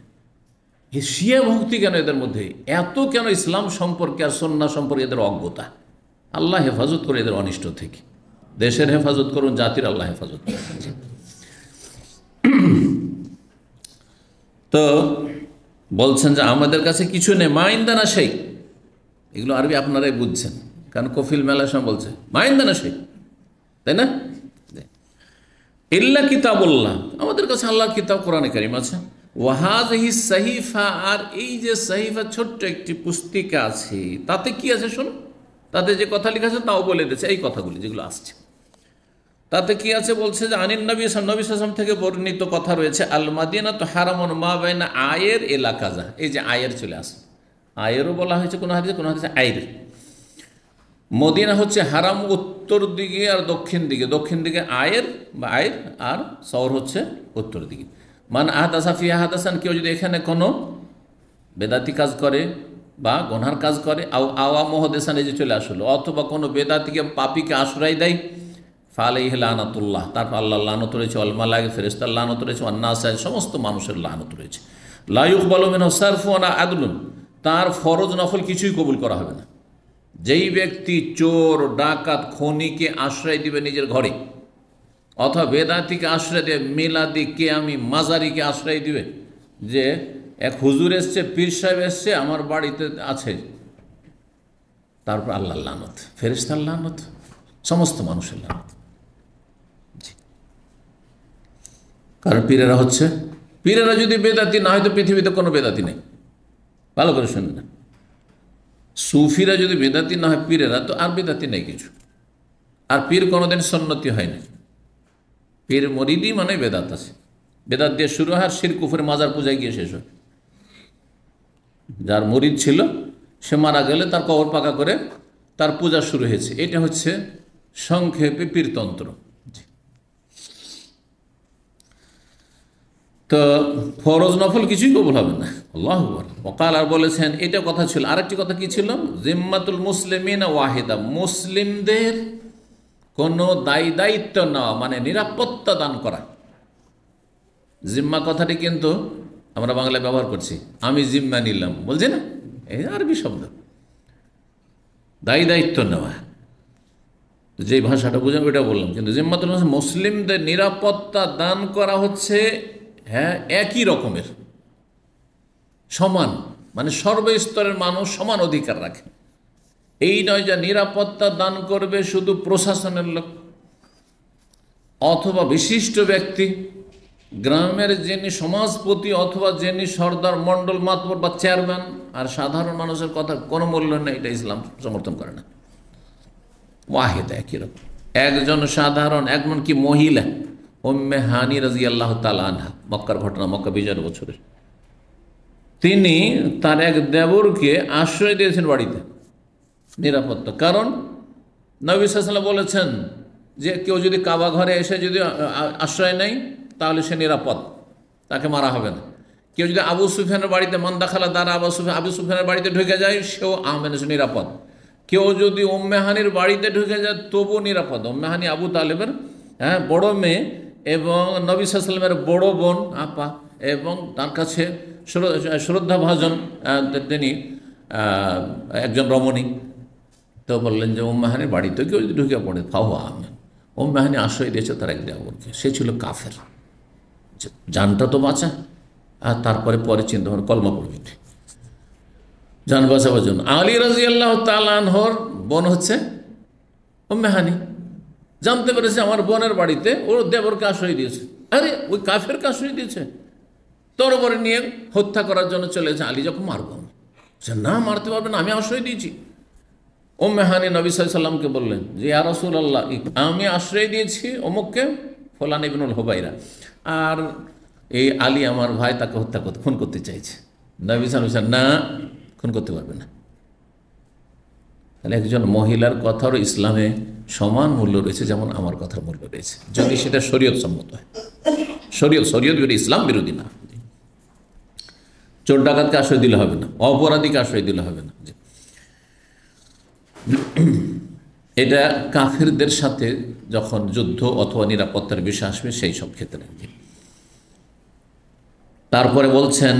এই শিয়া ভক্তি কেন এদের মধ্যে এত, কেন ইসলাম সম্পর্কে আর সুন্নাহ সম্পর্কে এদের অজ্ঞতা? আল্লাহ হেফাজত করে এদের অনিষ্ট থেকে, দেশের হেফাজত করুন, জাতির আল্লাহ হেফাজত করুন। তো বলছেন যে আমাদের কাছে কিছু নেই, মা ইনদানা শাই, এগুলো আরবি আপনারাই বুঝছেন, কারণ কফিল মেলার সময় বলছে মা ইনদানা শাই, তাই না? ইল্লা কিতাবুল্লাহ, আমাদের কাছে আল্লাহর কিতাব কোরআনে কারীম আছে। ওয়াহাযিহি সাহিফা, আর এই যে সাহিফা, ছোট্ট একটি পুস্তিকা আছে, তাতে কি আছে শুনুন, তাতে যে কথা লেখা আছে তাও বলে দিয়েছে, এই কথাগুলি যেগুলো আসছে তাতে কি আছে। বলছে যে আনিন নবী সাল্লাল্লাহু আলাইহি ওয়াসাল্লাম থেকে বর্ণিত কথা রয়েছে, আল মাদিনাতু হারামুন মা বাইনা আয়ের এলাকা, যা এই যে আয়ের চলে আসে, আয়েরও বলা হয়েছে কোনো হাদিসে আয়ের। মদিনা হচ্ছে হারাম উত্তর দিকে আর দক্ষিণ দিকে, দক্ষিণ দিকে আয়ের বা আয়ের, আর শহর হচ্ছে উত্তর দিকে। মান আহদাসা ফিহা হাদাসান, কেউ যদি এখানে কোনো বেদাতি কাজ করে বা গুনহার কাজ করে, আওয়া মুহদেসান, এই যে চলে আসলো, অথবা কোনো বেদাতিকে পাপীকে আশ্রয় দেয়, ফালাইহি লানাতুল্লাহ, তারপর আল্লাহ লানত রয়েছে, ওয়াল মালায়েকা, ফেরেশতার লানত রয়েছে, ওয়ান নাস, সমস্ত মানুষের লানত রয়েছে। লা ইউকবালু মিনহু সারফুন ওয়ালা আদলুন, তার ফরজ নফল কিছুই কবুল করা হবে না। যেই ব্যক্তি চোর, ডাকাত, খনিকে আশ্রয় দিবে নিজের ঘরে, অথবা বেদাতিকে আশ্রয় দেবে, মিলাদি, কেয়ামি, মাজারিকে আশ্রয় দিবে, যে এক হুজুর এসছে, পীর সাহেব এসছে, আমার বাড়িতে আছে, তারপর আল্লাহর লানত, ফেরেশতার লানত, সমস্ত মানুষের লানত। কারণ পীরেরা যদি বেদাতি না হয় তো পৃথিবীতে কোনো বেদাতি নেই। ভালো করে শুনুন না, সুফিরা যদি বেদাতি না হয় পীরেরা, তো আর বেদাতি নেই কিছু। আর পীর কোনোদিন সন্ন্যতি হয়নি। পীর মরিদি মানে বেদাত আছে, বেদাত দিয়ে শুরু হয়, আর শিরক কুফর মাজার পূজায় গিয়ে শেষ হয়। যার মরিদ ছিল সে মারা গেলে তার কবর পাকা করে তার পূজা শুরু হয়েছে। এটা হচ্ছে সংক্ষেপে পীরতন্ত্র। তো ফরজ নফল কিছুই কবুল হবে না। আল্লাহু আকবার। ওয়াকাল, আর বলেছেন, এটা কথা ছিল। আরেকটি কথা কি ছিল? জিম্মাতুল মুসলিমিন ওয়াহিদা, মুসলিমদের কোনো দায়িত্ব নেওয়া, মানে নিরাপত্তা দান করা। জিম্মা কথাটি কিন্তু আমরা বাংলায় ব্যবহার করছি, আমি জিম্মা নিলাম, বলছি না, এই আরবি শব্দ। দায়িত্ব নেওয়া, যে ভাষাটা বুঝলাম ওইটা বললাম, কিন্তু জিম্মাতুল মুসলিমদের নিরাপত্তা দান করা হচ্ছে, হ্যাঁ, একই রকমের, সমান, মানে সর্বস্তরের মানুষ সমান অধিকার রাখে। এই নয় যে নিরাপত্তা দান করবে শুধু প্রশাসনের লোক অথবা বিশিষ্ট ব্যক্তি, গ্রামের যিনি সমাজপতি অথবা যিনি সর্দার, মণ্ডল, মাতবর বা চেয়ারম্যান, আর সাধারণ মানুষের কথা কোনো মূল্য নেই। এটা ইসলাম সমর্থন করে না। ওয়াহিদা, একই রকম। একজন সাধারণ, এমনকি মহিলা, উম্মে হানি রাদিয়াল্লাহু তাআলা আনহা, মক্কার ঘটনা, মক্কা বিজয়ের বছরের, তিনি তার এক দেবরকে আশ্রয় দিয়েছেন বাড়িতে, নিরাপত্তা। কারণ নবী সাল্লাল্লাহু আলাইহি ওয়াসাল্লাম বলেছেন যে কেউ যদি কাবা ঘরে এসে যদি আশ্রয় নেয় তাহলে সে নিরাপদ, তাকে মারা হবে না। কেউ যদি আবু সুফিয়ানের বাড়িতে, মান দাখালা দারা আবু সুফিয়ানের বাড়িতে ঢুকে যায়, সেও সে নিরাপদ। কেউ যদি উম্মে হানির বাড়িতে ঢুকে যায় তবু নিরাপদ। উম্মে হানি আবু তালেবের বড় মেয়ে এবং নবী সাল্লাল্লাহু আলাইহি ওয়াসাল্লামের বড় বোন, আপা, এবং তার কাছে শ্রদ্ধাভাজন তিনি একজন রমণী। তো বললেন যে উম্মে হানির বাড়িতে কেউ যদি ঢুকে পড়ে, ফাহুয়া আমিন। উম্মে হানি আশ্রয় দিয়েছে তার এক দেবরকে, সে ছিল কাফের, জানটা তো বাঁচা, আর তারপরে চিন্তা ভাবনা, কলমা পড়বে জান বাঁচাবার জন্য। আলী রাদিয়াল্লাহু তাআলা আনহুর বোন হচ্ছে উম্মে হানি, জানতে পেরেছে আমার বোনের বাড়িতে ওর দেবরকে আশ্রয় দিয়েছে। আরে ওই কাফেরকে আশ্রয় দিয়েছে, তরবারি নিয়ে হত্যা করার জন্য চলেছে। আলী যখন মারবো, না মারতে পারবে না, আমি আশ্রয় দিয়েছি। উম্মে হানি নবী সাল্লাল্লাহু আলাইহি ওয়াসাল্লামকে বললেন যে ইয়া রাসূলুল্লাহ, আমি আশ্রয় দিয়েছি অমুককে, ফুলান ইবনুল হুবাইরা, আর এই আলী আমার ভাই, তাকে খুন করতে চাইছে। নবী সাল্লাল্লাহু আলাইহি ওয়াসাল্লাম, না, খুন করতে পারবে না। তাহলে একজন মহিলার কথারও ইসলামে সমান মূল্য রয়েছে, যেমন আমার কথার মূল্য রয়েছে, যদি সেটা শরীয়ত সম্মত হয়। শরীয়ত বিরোধী, ইসলাম বিরোধী না। চোর ডাকাতকে আশ্রয় দিলে হবে না, অপরাধীকে আশ্রয় দিলে হবে না। এটা কাফেরদের সাথে যখন যুদ্ধ অথবা নিরাপত্তার বিষয় আসবে সেই সব ক্ষেত্রে। তারপরে বলছেন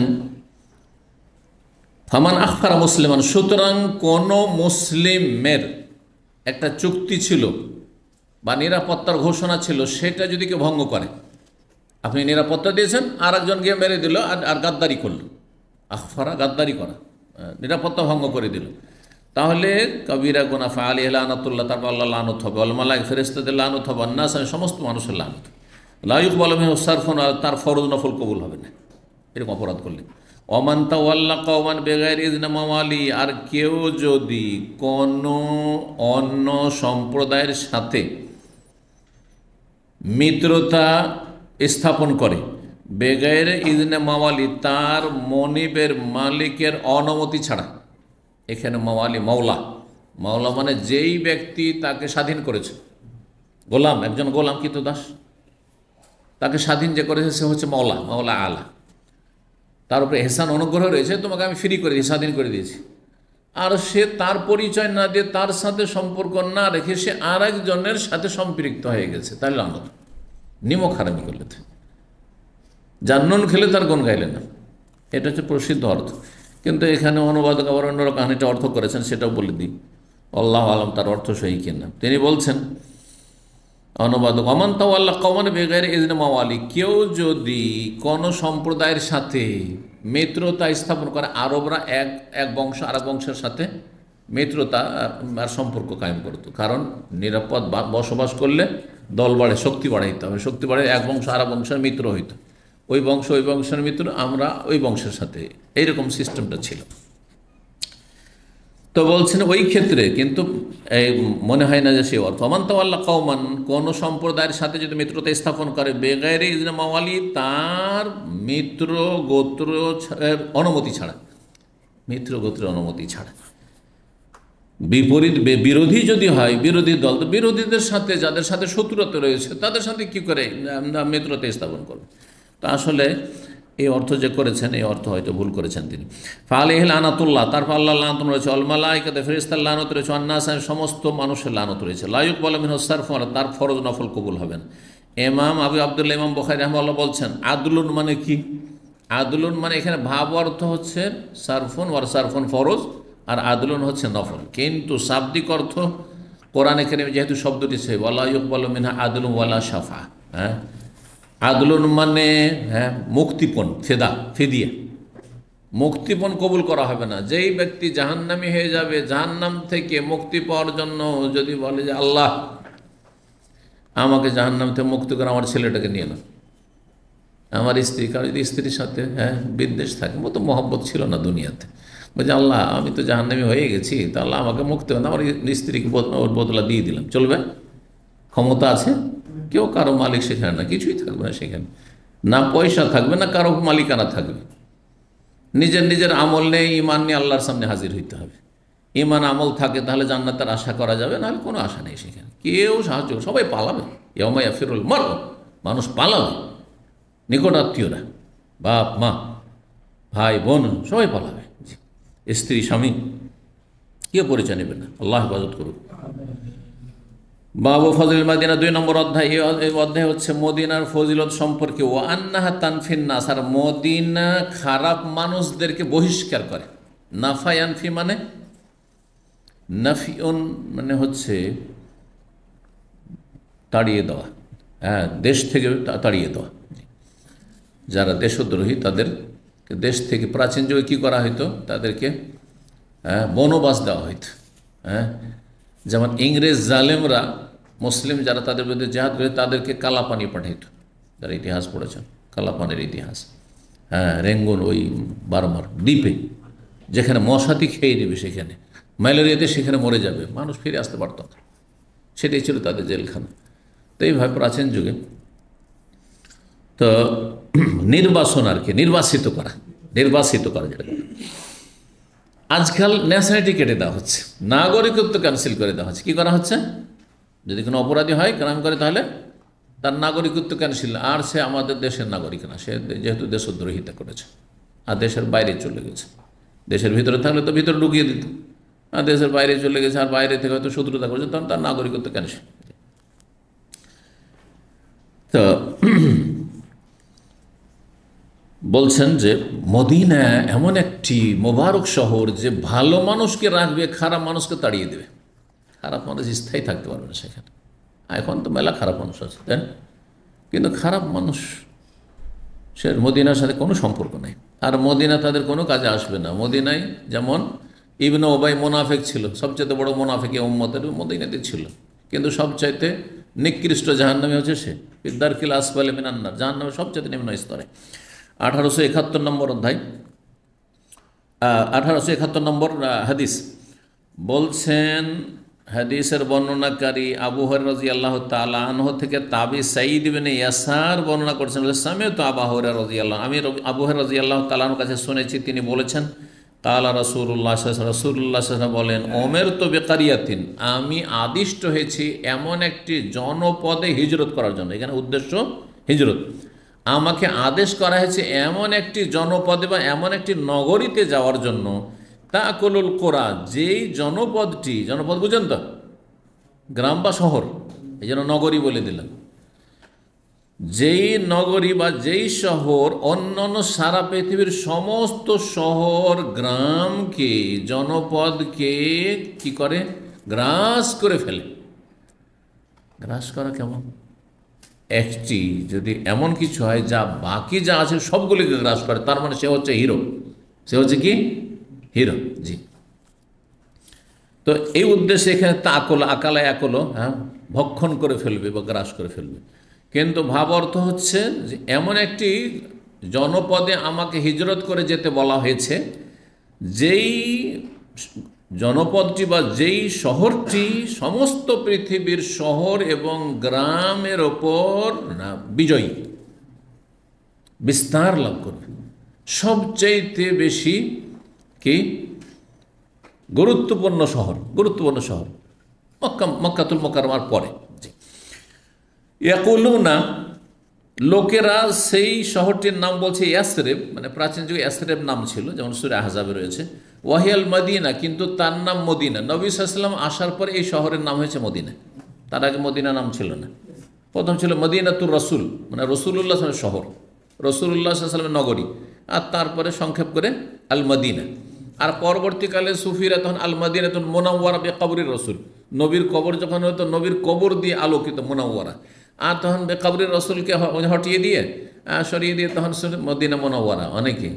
ফামান আখফারা মুসলিমান, সুতরাং কোন মুসলিমের একটা চুক্তি ছিল বা নিরাপত্তার ঘোষণা ছিল, সেটা যদি কেউ ভঙ্গ করে, আপনি নিরাপত্তা দিয়েছেন আর একজন গিয়ে মেরে দিল আর গাদ্দারি করলো, আখফারা গাদ্দারি করা, নিরাপত্তা ভঙ্গ করে দিল, তাহলে কবিরা গুনাহ, ফাআলিহি লানাতুল্লাহ, তারপর আল্লাহ লানত হবে, ওয়াল মালায়েকা, ফেরেশতাদের লানত হবে, নাস, সমস্ত মানুষের লানত, লা ইউকবালু মিনহু সারফুন, তার ফরজ নফল কবুল হবে না এরকম অপরাধ করলে। ওমান তাওয়াল্লা কওমান বিগাইরি ইযনি মাওয়ালি, আর কেউ যদি কোনো অন্য সম্প্রদায়ের সাথে মিত্রতা স্থাপন করে, বেগাইরে ইজনে মাওয়ালি, তার মনিবের মালিকের অনুমতি ছাড়া, এখানে মাওয়ালি মাওলা, মাওলা মানে যেই ব্যক্তি তাকে স্বাধীন করেছে। গোলাম, একজন গোলাম কিন্তু দাস, তাকে স্বাধীন যে করেছে সে হচ্ছে মাওলা, মাওলা আলা। তার উপরে এহসান অনুগ্রহ রয়েছে, তোমাকে আমি ফ্রি করে দিয়েছি, স্বাধীন করে দিয়েছি। আর সে তার পরিচয় না দিয়ে, তার সাথে সম্পর্ক না রেখে সে আর একজনের সাথে সম্পৃক্ত হয়ে গেছে, তাহলে লানত। নিমক হারামি করলে, জান্নুন খেলে তার গুণ গাইলে না, এটা হচ্ছে প্রসিদ্ধ অর্থ। কিন্তু এখানে অনুবাদক আবার অন্যরা কাহিনীটা অর্থ করেছেন, সেটাও বলে দিই, আল্লাহ আলম তার অর্থ সহি কিনা। তিনি বলছেন অনুবাদক, অমান তাওয়াল্লা কওমান বেগাইর ইজনে মাওয়ালি, কেউ যদি কোনো সম্প্রদায়ের সাথে মিত্রতা স্থাপন করে, আরবরা এক বংশ আর এক বংশের সাথে মিত্রতা আর সম্পর্ক কায়েম করতো, কারণ নিরাপদ বসবাস করলে দল বাড়ে, শক্তি বাড়াইতে হবে, শক্তি বাড়ে এক বংশ আর এক বংশের মিত্র হইতো, ওই বংশের মিত্র, আমরা ওই বংশের সাথে, এইরকম সিস্টেমটা ছিল। তো বলছেন ওই ক্ষেত্রে কিন্তু মনে হয় না যে সে অর্থ। অমান তাওয়াল্লা কওমান, কোন সম্প্রদায়ের সাথে যদি মিত্রতা স্থাপন করে বেগাইরে ইজনে মাওয়ালি, তার মিত্র গোত্র অনুমতি ছাড়া, মিত্র গোত্রের অনুমতি ছাড়া। বিপরীত বিরোধী যদি হয়, বিরোধী দল, তো বিরোধীদের সাথে, যাদের সাথে শত্রুতা রয়েছে তাদের সাথে কি করে মিত্রতা স্থাপন করবে। তো আসলে এই অর্থ যে করেছেন, এই অর্থ হয়তো ভুল করেছেন তিনি। ফালেহ লানাতুল্লাহ, তারপর আল্লাহ লানত রয়েছে, অল মালাইকাতে ফেরেশতার লানত রয়েছে, আন্নাস সমস্ত মানুষের লানত রয়েছে, লায়ুক বলা মিন সারফ, তার ফরজ নফল কবুল হবে না। ইমাম আবু আবদুল্লাহ ইমাম বুখারী রাহিমাহুল্লাহ বলছেন, আদলুন মানে কি? আদলুন মানে এখানে ভাব অর্থ হচ্ছে সারফুন, ওয়ার সারফুন ফরজ, আর আদলুন হচ্ছে নফল। কিন্তু শাব্দিক অর্থ কোরআনে কারীমে যেহেতু শব্দটি সে ওয়ালা ইউকবালু মিনহা আদলুন ওয়ালা শাফা, হ্যাঁ, আদলুন মানে মুক্তিপণ, ফিদিয়া, মুক্তিপণ কবুল করা হবে না। যেই ব্যক্তি জাহান্নামী হয়ে যাবে, জাহান্নাম থেকে মুক্তি পাওয়ার জন্য যদি বলে যে আল্লাহ আমাকে জাহান্নাম থেকে মুক্তি করে আমার ছেলেটাকে নিয়ে নাও, আমার স্ত্রী, কারণ যদি স্ত্রীর সাথে বিদ্বেষ থাকে, মতো মহব্বত ছিল না দুনিয়াতে, বলছে আল্লাহ আমি তো জাহান্নামী হয়ে গেছি, তা আল্লাহ আমাকে মুক্তি করে, আমার স্ত্রীকে ওর বদলা দিয়ে দিলাম, চলবে? ক্ষমতা আছে? কেউ কারো মালিক সেখানে না, কিছুই থাকবে না সেখানে, না পয়সা থাকবে, না কারো মালিকানা থাকবে। নিজের আমল নেই, ইমান নিয়ে আল্লাহর সামনে হাজির হইতে হবে। ইমান আমল থাকে তাহলে জান্নাতের আশা করা যাবে, নাহলে কোনো আশা নেই সেখানে। কেউ সাহায্য, সবাই পালাবে, ইয়াউমা ইয়াফিরুল মারউ, মানুষ পালাবে, নিকট আত্মীয়রা, বাপ মা ভাই বোন সবাই পালাবে, স্ত্রী স্বামী, কেউ পরিচয় নেবে না। আল্লাহ হেফাজত করুক। বাবু ফজিল মদিনা, 2 নম্বর অধ্যায়। এই অধ্যায় হচ্ছে মদিনার ফজিলত সম্পর্কে। ও আন্নাহা তানফিন নাস, আর মদিনা খারাপ মানুষদেরকে বহিষ্কার করে। নাফায়ানফি মানে, নাফিউন মানে হচ্ছে তাড়িয়ে দেওয়া, হ্যাঁ, দেশ থেকে তাড়িয়ে দেওয়া। যারা দেশদ্রোহী তাদেরকে দেশ থেকে, প্রাচীন যুগে কী করা হইতো, তাদেরকে বনবাস দেওয়া হইতো। হ্যাঁ, যেমন ইংরেজ জালেমরা মুসলিম যারা তাদের বিরুদ্ধে জেহাদ করে তাদেরকে কালাপানি পাঠাইত, যারা ইতিহাস পড়েছেন, কালাপানির ইতিহাস। হ্যাঁ, রেঙ্গুন ওই বার্মার দ্বীপে, যেখানে মশাতি খেয়ে নেবে, সেখানে ম্যালেরিয়াতে সেখানে মরে যাবে, মানুষ ফিরে আসতে পারত না, সেটাই ছিল তাদের জেলখানা। তো এইভাবে প্রাচীন যুগে তো নির্বাসন আর কি, নির্বাসিত করা যেটা। আজকাল ন্যাশনালিটি কেটে দেওয়া হচ্ছে, নাগরিকত্ব ক্যান্সেল করে দেওয়া হচ্ছে। কী করা হচ্ছে? যদি কোনো অপরাধী হয়, ক্রাইম করে, তাহলে তার নাগরিকত্ব ক্যান্সেল, আর সে আমাদের দেশের নাগরিক না, সে যেহেতু দেশদ্রোহিতা করেছে আর দেশের বাইরে চলে গেছে। দেশের ভিতরে থাকলে তো ভিতরে ঢুকিয়ে দিত, আর দেশের বাইরে চলে গেছে আর বাইরে থেকে হয়তো শত্রুতা করেছে, তখন তার নাগরিকত্ব ক্যান্সেল। তো বলছেন যে মদিনা এমন একটি মোবারক শহর যে ভালো মানুষকে রাখবে, খারাপ মানুষকে তাড়িয়ে দেবে। খারাপ মানুষ স্থায়ী থাকতে পারবে না সেখানে। এখন তো মেলা খারাপ মানুষ আছে, তাই না? কিন্তু খারাপ মানুষ সে মদিনার সাথে কোনো সম্পর্ক নেই, আর মদিনা তাদের কোনো কাজে আসবে না। মদিনায় যেমন ইবনে উবাই মোনাফেক ছিল, সবচেয়ে বড় মোনাফেক উম্মতের মদিনাতে ছিল, কিন্তু সবচাইতে নিকৃষ্ট জাহান্নামী হচ্ছে সে, বিদ্যারকিল আসফালে মিনান নার, জাহান্নামের সবচেয়ে নিম্ন স্তরে। 1871 নম্বর অধ্যায়, 1871 নম্বর হাদিস বলছেন, হাদিসের বর্ণনাকারী আবু হুরায়রা রাদিয়াল্লাহু তাআলা আনহু থেকে তাবি সাঈদ ইবনে ইয়াসার বর্ণনা করছেন, সামি'তু আবু হুরায়রা রাদিয়াল্লাহু, আমি আবু হুরায়রা রাদিয়াল্লাহু তাআলা আনহুর কাছে শুনেছি, তিনি বলেছেন, কালা রাসূলুল্লাহ বলেন, ওমের তো বেকারিয়াতিন, আমি আদিষ্ট হয়েছি এমন একটি জনপদে হিজরত করার জন্য। এখানে উদ্দেশ্য হিজরত। আমাকে আদেশ করা হয়েছে এমন একটি জনপদে বা এমন একটি নগরীতে যাওয়ার জন্য, তাকুলুল কোরা, যেই জনপদটি, জনপদ বুঝেন তো, গ্রাম বা শহর, এই জন্য নগরী বলে দিলাম, যেই নগরী বা যেই শহর অন্যান্য সারা পৃথিবীর সমস্ত শহর গ্রামকে, জনপদকে কি করে, গ্রাস করে ফেলে। গ্রাস করা কেমন? একটি যদি এমন কিছু হয় যা বাকি যা আছে সবগুলিকে গ্রাস করে, তার মানে সে হচ্ছে হিরো। সে হচ্ছে কি? হিরো। জি। তো এই উদ্দেশ্যে এখানে আকালা একলো, হ্যাঁ, ভক্ষণ করে ফেলবে বা গ্রাস করে ফেলবে। কিন্তু ভাব অর্থ হচ্ছে যে এমন একটি জনপদে আমাকে হিজরত করে যেতে বলা হয়েছে, যেই জনপদটি বা যেই শহরটি সমস্ত পৃথিবীর শহর এবং গ্রামের ওপর বিজয়ী, বিস্তার লাভ করবে। সবচাইতে বেশি কি গুরুত্বপূর্ণ শহর মক্কাতুল মুকাররমার পরে। ইয়াকুলুনা, লোকেরা সেই শহরটির নাম বলছে ইয়াসরিব, মানে প্রাচীন যুগে ইয়াসরিব নাম ছিল, যেমন সূরা আহজাবে রয়েছে। ওয়াহিয়াল মদিনা, কিন্তু তার নাম মদিনা। নবী সাল্লাল্লাহু আলাইহি ওয়াসাল্লাম আসার পরে এই শহরের নাম হয়েছে মদিনা। তার আগে মদিনা নাম ছিল না। প্রথম ছিল মদিনাতুর রাসূল, মানে রাসূলুল্লাহ সাল্লাল্লাহু আলাইহি ওয়াসাল্লামের শহর, রাসূলুল্লাহ সাল্লাল্লাহু আলাইহি ওয়াসাল্লামের নগরী। আর তারপরে সংক্ষেপ করে আল মদিনা। আর পরবর্তীকালে সুফিরা তখন আল মদিনাতুল মুনাওয়ারা বিকবরির রাসূল, নবীর কবর যখন হতো, নবীর কবর দিয়ে আলোকিত মুনাওয়ারা। আর তখন বেকবরির রসুলকে হটিয়ে দিয়ে, সরিয়ে দিয়ে তখন মদিনা মুনাওয়ারা অনেকে।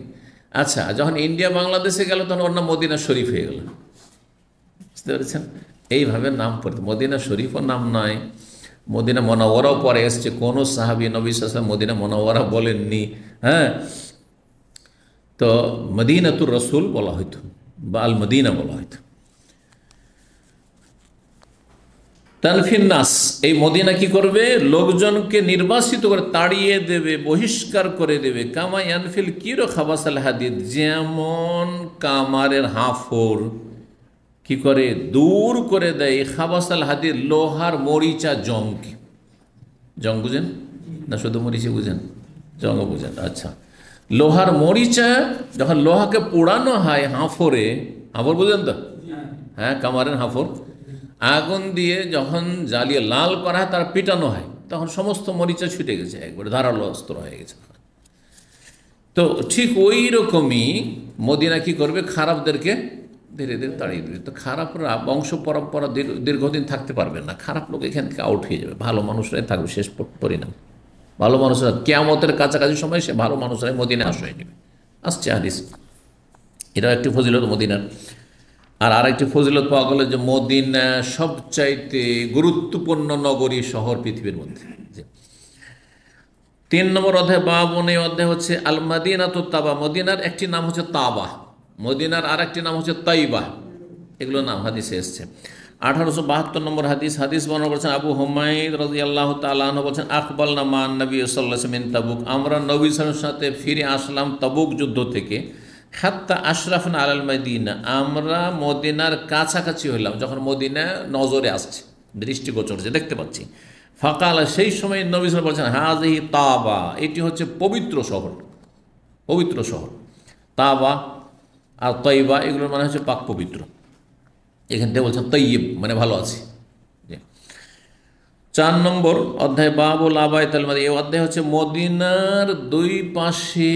আচ্ছা, যখন ইন্ডিয়া বাংলাদেশে গেল তখন ওর নাম মদিনা শরীফ হয়ে গেল। বুঝতে পেরেছেন? এইভাবে নাম পড়তে, মদিনা শরীফও নাম নয়, মদিনা মুনাওয়ারাও পরে এসছে। কোনো সাহাবী নবী সাল্লাল্লাহু আলাইহি ওয়াসাল্লাম মদিনা মুনাওয়ারা বলেননি। হ্যাঁ, তো মদিনাতুর রসুল বলা হইতো বা আল মদিনা বলা হইতো। তানফিন নাস, এই মদিনা কি করবে? লোকজনকে নির্বাসিত করে তাড়িয়ে দেবে, বহিষ্কার করে দেবে। কামা ইয়ানফিল কিরো খাবাসাল হাদিদ, যেমন কামারের হাফর কি করে দূর করে দেয় খাবাসাল হাদিদ, লোহার মরিচা জংকে। জং বুঝেন না? শুধু মরিচা বুঝেন? জং বুঝেন? আচ্ছা, লোহার মরিচা যখন লোহাকে পোড়ানো হয় হাফরে, হাফর বুঝেন তো? হ্যাঁ, কামারের হাফর, আগুন দিয়ে যখন জ্বালিয়ে লাল করা হয়, তার পিটানো হয়, তখন সমস্ত মরিচা ছুটে গেছে, একবারে ধারালো অস্ত্র হয়ে গেছে। তো ঠিক ওই রকমই মদিনা কি করবে? খারাপদেরকে ধীরে ধীরে তাড়িয়ে দেবে। তো খারাপরা বংশ পরম্পরা দীর্ঘদিন থাকতে পারবে না, খারাপ লোক এখান থেকে আউট হয়ে যাবে, ভালো মানুষরাই থাকবে শেষ পরিণাম। ভালো মানুষরা কিয়ামতের কাছাকাছি সময় সে ভালো মানুষরাই মদিনা আশ্রয় নেবে। আসছে হাদিস, এটাও একটি ফজিলত মদিনার। আর আরেকটি ফজিলত পাওয়া গেল যে মদিনা সবচাইতে গুরুত্বপূর্ণ নগরী শহর পৃথিবীর মধ্যে। 3 নম্বর অধ্যায় বাবন, এই অধ্যায় হচ্ছে আল মাদিনাতু তাবা। মদিনার একটি নাম হচ্ছে তাবা, মদিনার আর একটি নাম হচ্ছে তাইবা, এগুলো নাম হাদিসে এসছে। 1872 নম্বর হাদিস বর্ণনা করেছেন আবু হুমায়দ রাদিয়াল্লাহু তাআলা আনহু, বলেছেন আকবালনা মান নবী সাল্লাল্লাহু আলাইহি ওয়াসাল্লাম মিন তাবুক, আমরা নবী সাল্লাল্লাহু আলাইহি ওয়াসাল্লামের সাথে ফিরে আসলাম তাবুক যুদ্ধ থেকে। হাত্তা আশরাফনা আলাল মদিনা, আমরা মদিনার কাছাকাছি হইলাম, যখন মদিনা নজরে আসছে, দৃষ্টিগোচর যে দেখতে পাচ্ছি। ফাকালা, সেই সময় নবী সাল্লাল্লাহু আলাইহি ওয়াসাল্লাম বলছেন হাযিহি তাবা, এটি হচ্ছে পবিত্র শহর, পবিত্র শহর। তাবা আর তয়বা এগুলোর মানে হচ্ছে পাক পবিত্র। এখান থেকে বলছেন তৈয়ব মানে ভালো আছে। 4 নম্বর অধ্যায় বাবুল আবায়ত আল মাদিনা, এই অধ্যায় হচ্ছে মদিনার 2 পাশে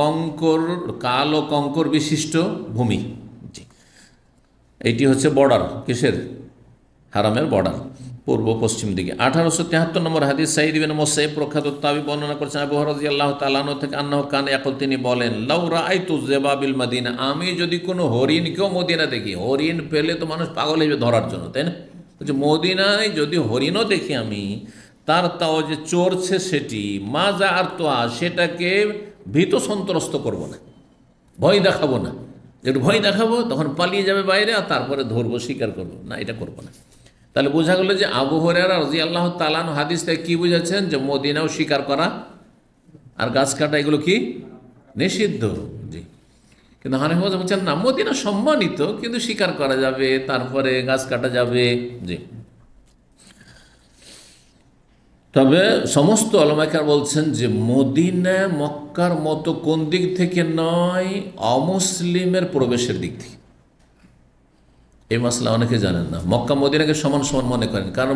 কঙ্কর, কালো কঙ্কর বিশিষ্ট ভূমি। এটি হচ্ছে বর্ডার, কিসের? হারামের বর্ডার, পূর্ব পশ্চিম দিকে। 1873 নম্বর হাদিস সাঈদ ইবনে মুসাইয়্যিব প্রখ্যাত তাবী বর্ণনা করেছেন আবু হুরায়রা রাদিয়াল্লাহু তাআলা আনহু থেকে, আন্নাহু কানা ইয়াকুল, তিনি বলেন, লাউ রাআইতু যিবাবিল মদিনা, আমি যদি কোনো হরিণকেও মদিনা দেখি, হরিণ পেলে তো মানুষ পাগল হয়ে ধরার জন্য, তাই না? বলছে মদিনায় যদি হরিণও দেখি আমি, তার তাও যে চড়ছে সেটি মাজা আর তো সেটাকে ভীত সন্ত্রস্ত করব না, ভয় দেখাবো না। একটু ভয় দেখাবো, তখন পালিয়ে যাবে বাইরে, আর তারপরে ধরবো, স্বীকার করবো না, এটা করবো না। তাহলে বোঝা গেল যে আবু হুরায়রা রাদিয়াল্লাহু তাআলা আনহু হাদিস থেকে কি বুঝাচ্ছেন? যে মদিনাও শিকার করা আর গাছ কাটা এগুলো কি নিষিদ্ধ। জি, কিন্তু হানাফি মাযহাব বলছেন না, মদিনা সম্মানিত, কিন্তু শিকার করা যাবে, তারপরে গাছ কাটা যাবে। জি, তবে সমস্ত ওলামায়ে বলছেন যে মদিনা মক্কার মতো কোন দিক থেকে নয়, অমুসলিমের প্রবেশের দিক থেকে। এই মাসলা অনেকে জানেন না, মক্কা মদিনাকে সমান সমান মনে করেন। কারণ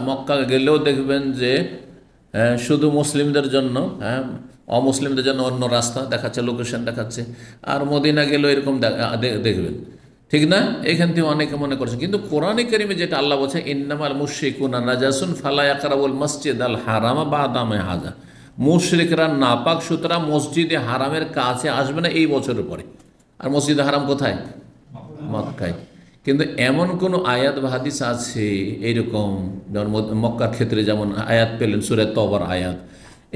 মক্কা গেলেও দেখবেন যে শুধু মুসলিমদের জন্য, অমুসলিমদের জন্য অন্য রাস্তা দেখাচ্ছে, লোকেশন দেখাচ্ছে। আর মদিনা গেলেও এরকম দেখবেন, ঠিক না? এখান থেকে অনেকে মনে করছে, কিন্তু কোরআনে কারিমে যেটা আল্লাহ বলছে, ইন্নামাল মুশরিকুনা নাজাসুন ফালা ইয়াকরাবুল মাসজিদাল হারামা বাদা মা হাযা, মুশরিকরা নাপাক, সুতরাং মসজিদে হারামের কাছে আসবে না এই বছরের পরে। আর মসজিদে হারাম কোথায়? মক্কায়। কিন্তু এমন কোন আয়াত বা হাদিস আছে এইরকম, যেমন মক্কার ক্ষেত্রে যেমন আয়াত পেলেন সূরা তওবার আয়াত,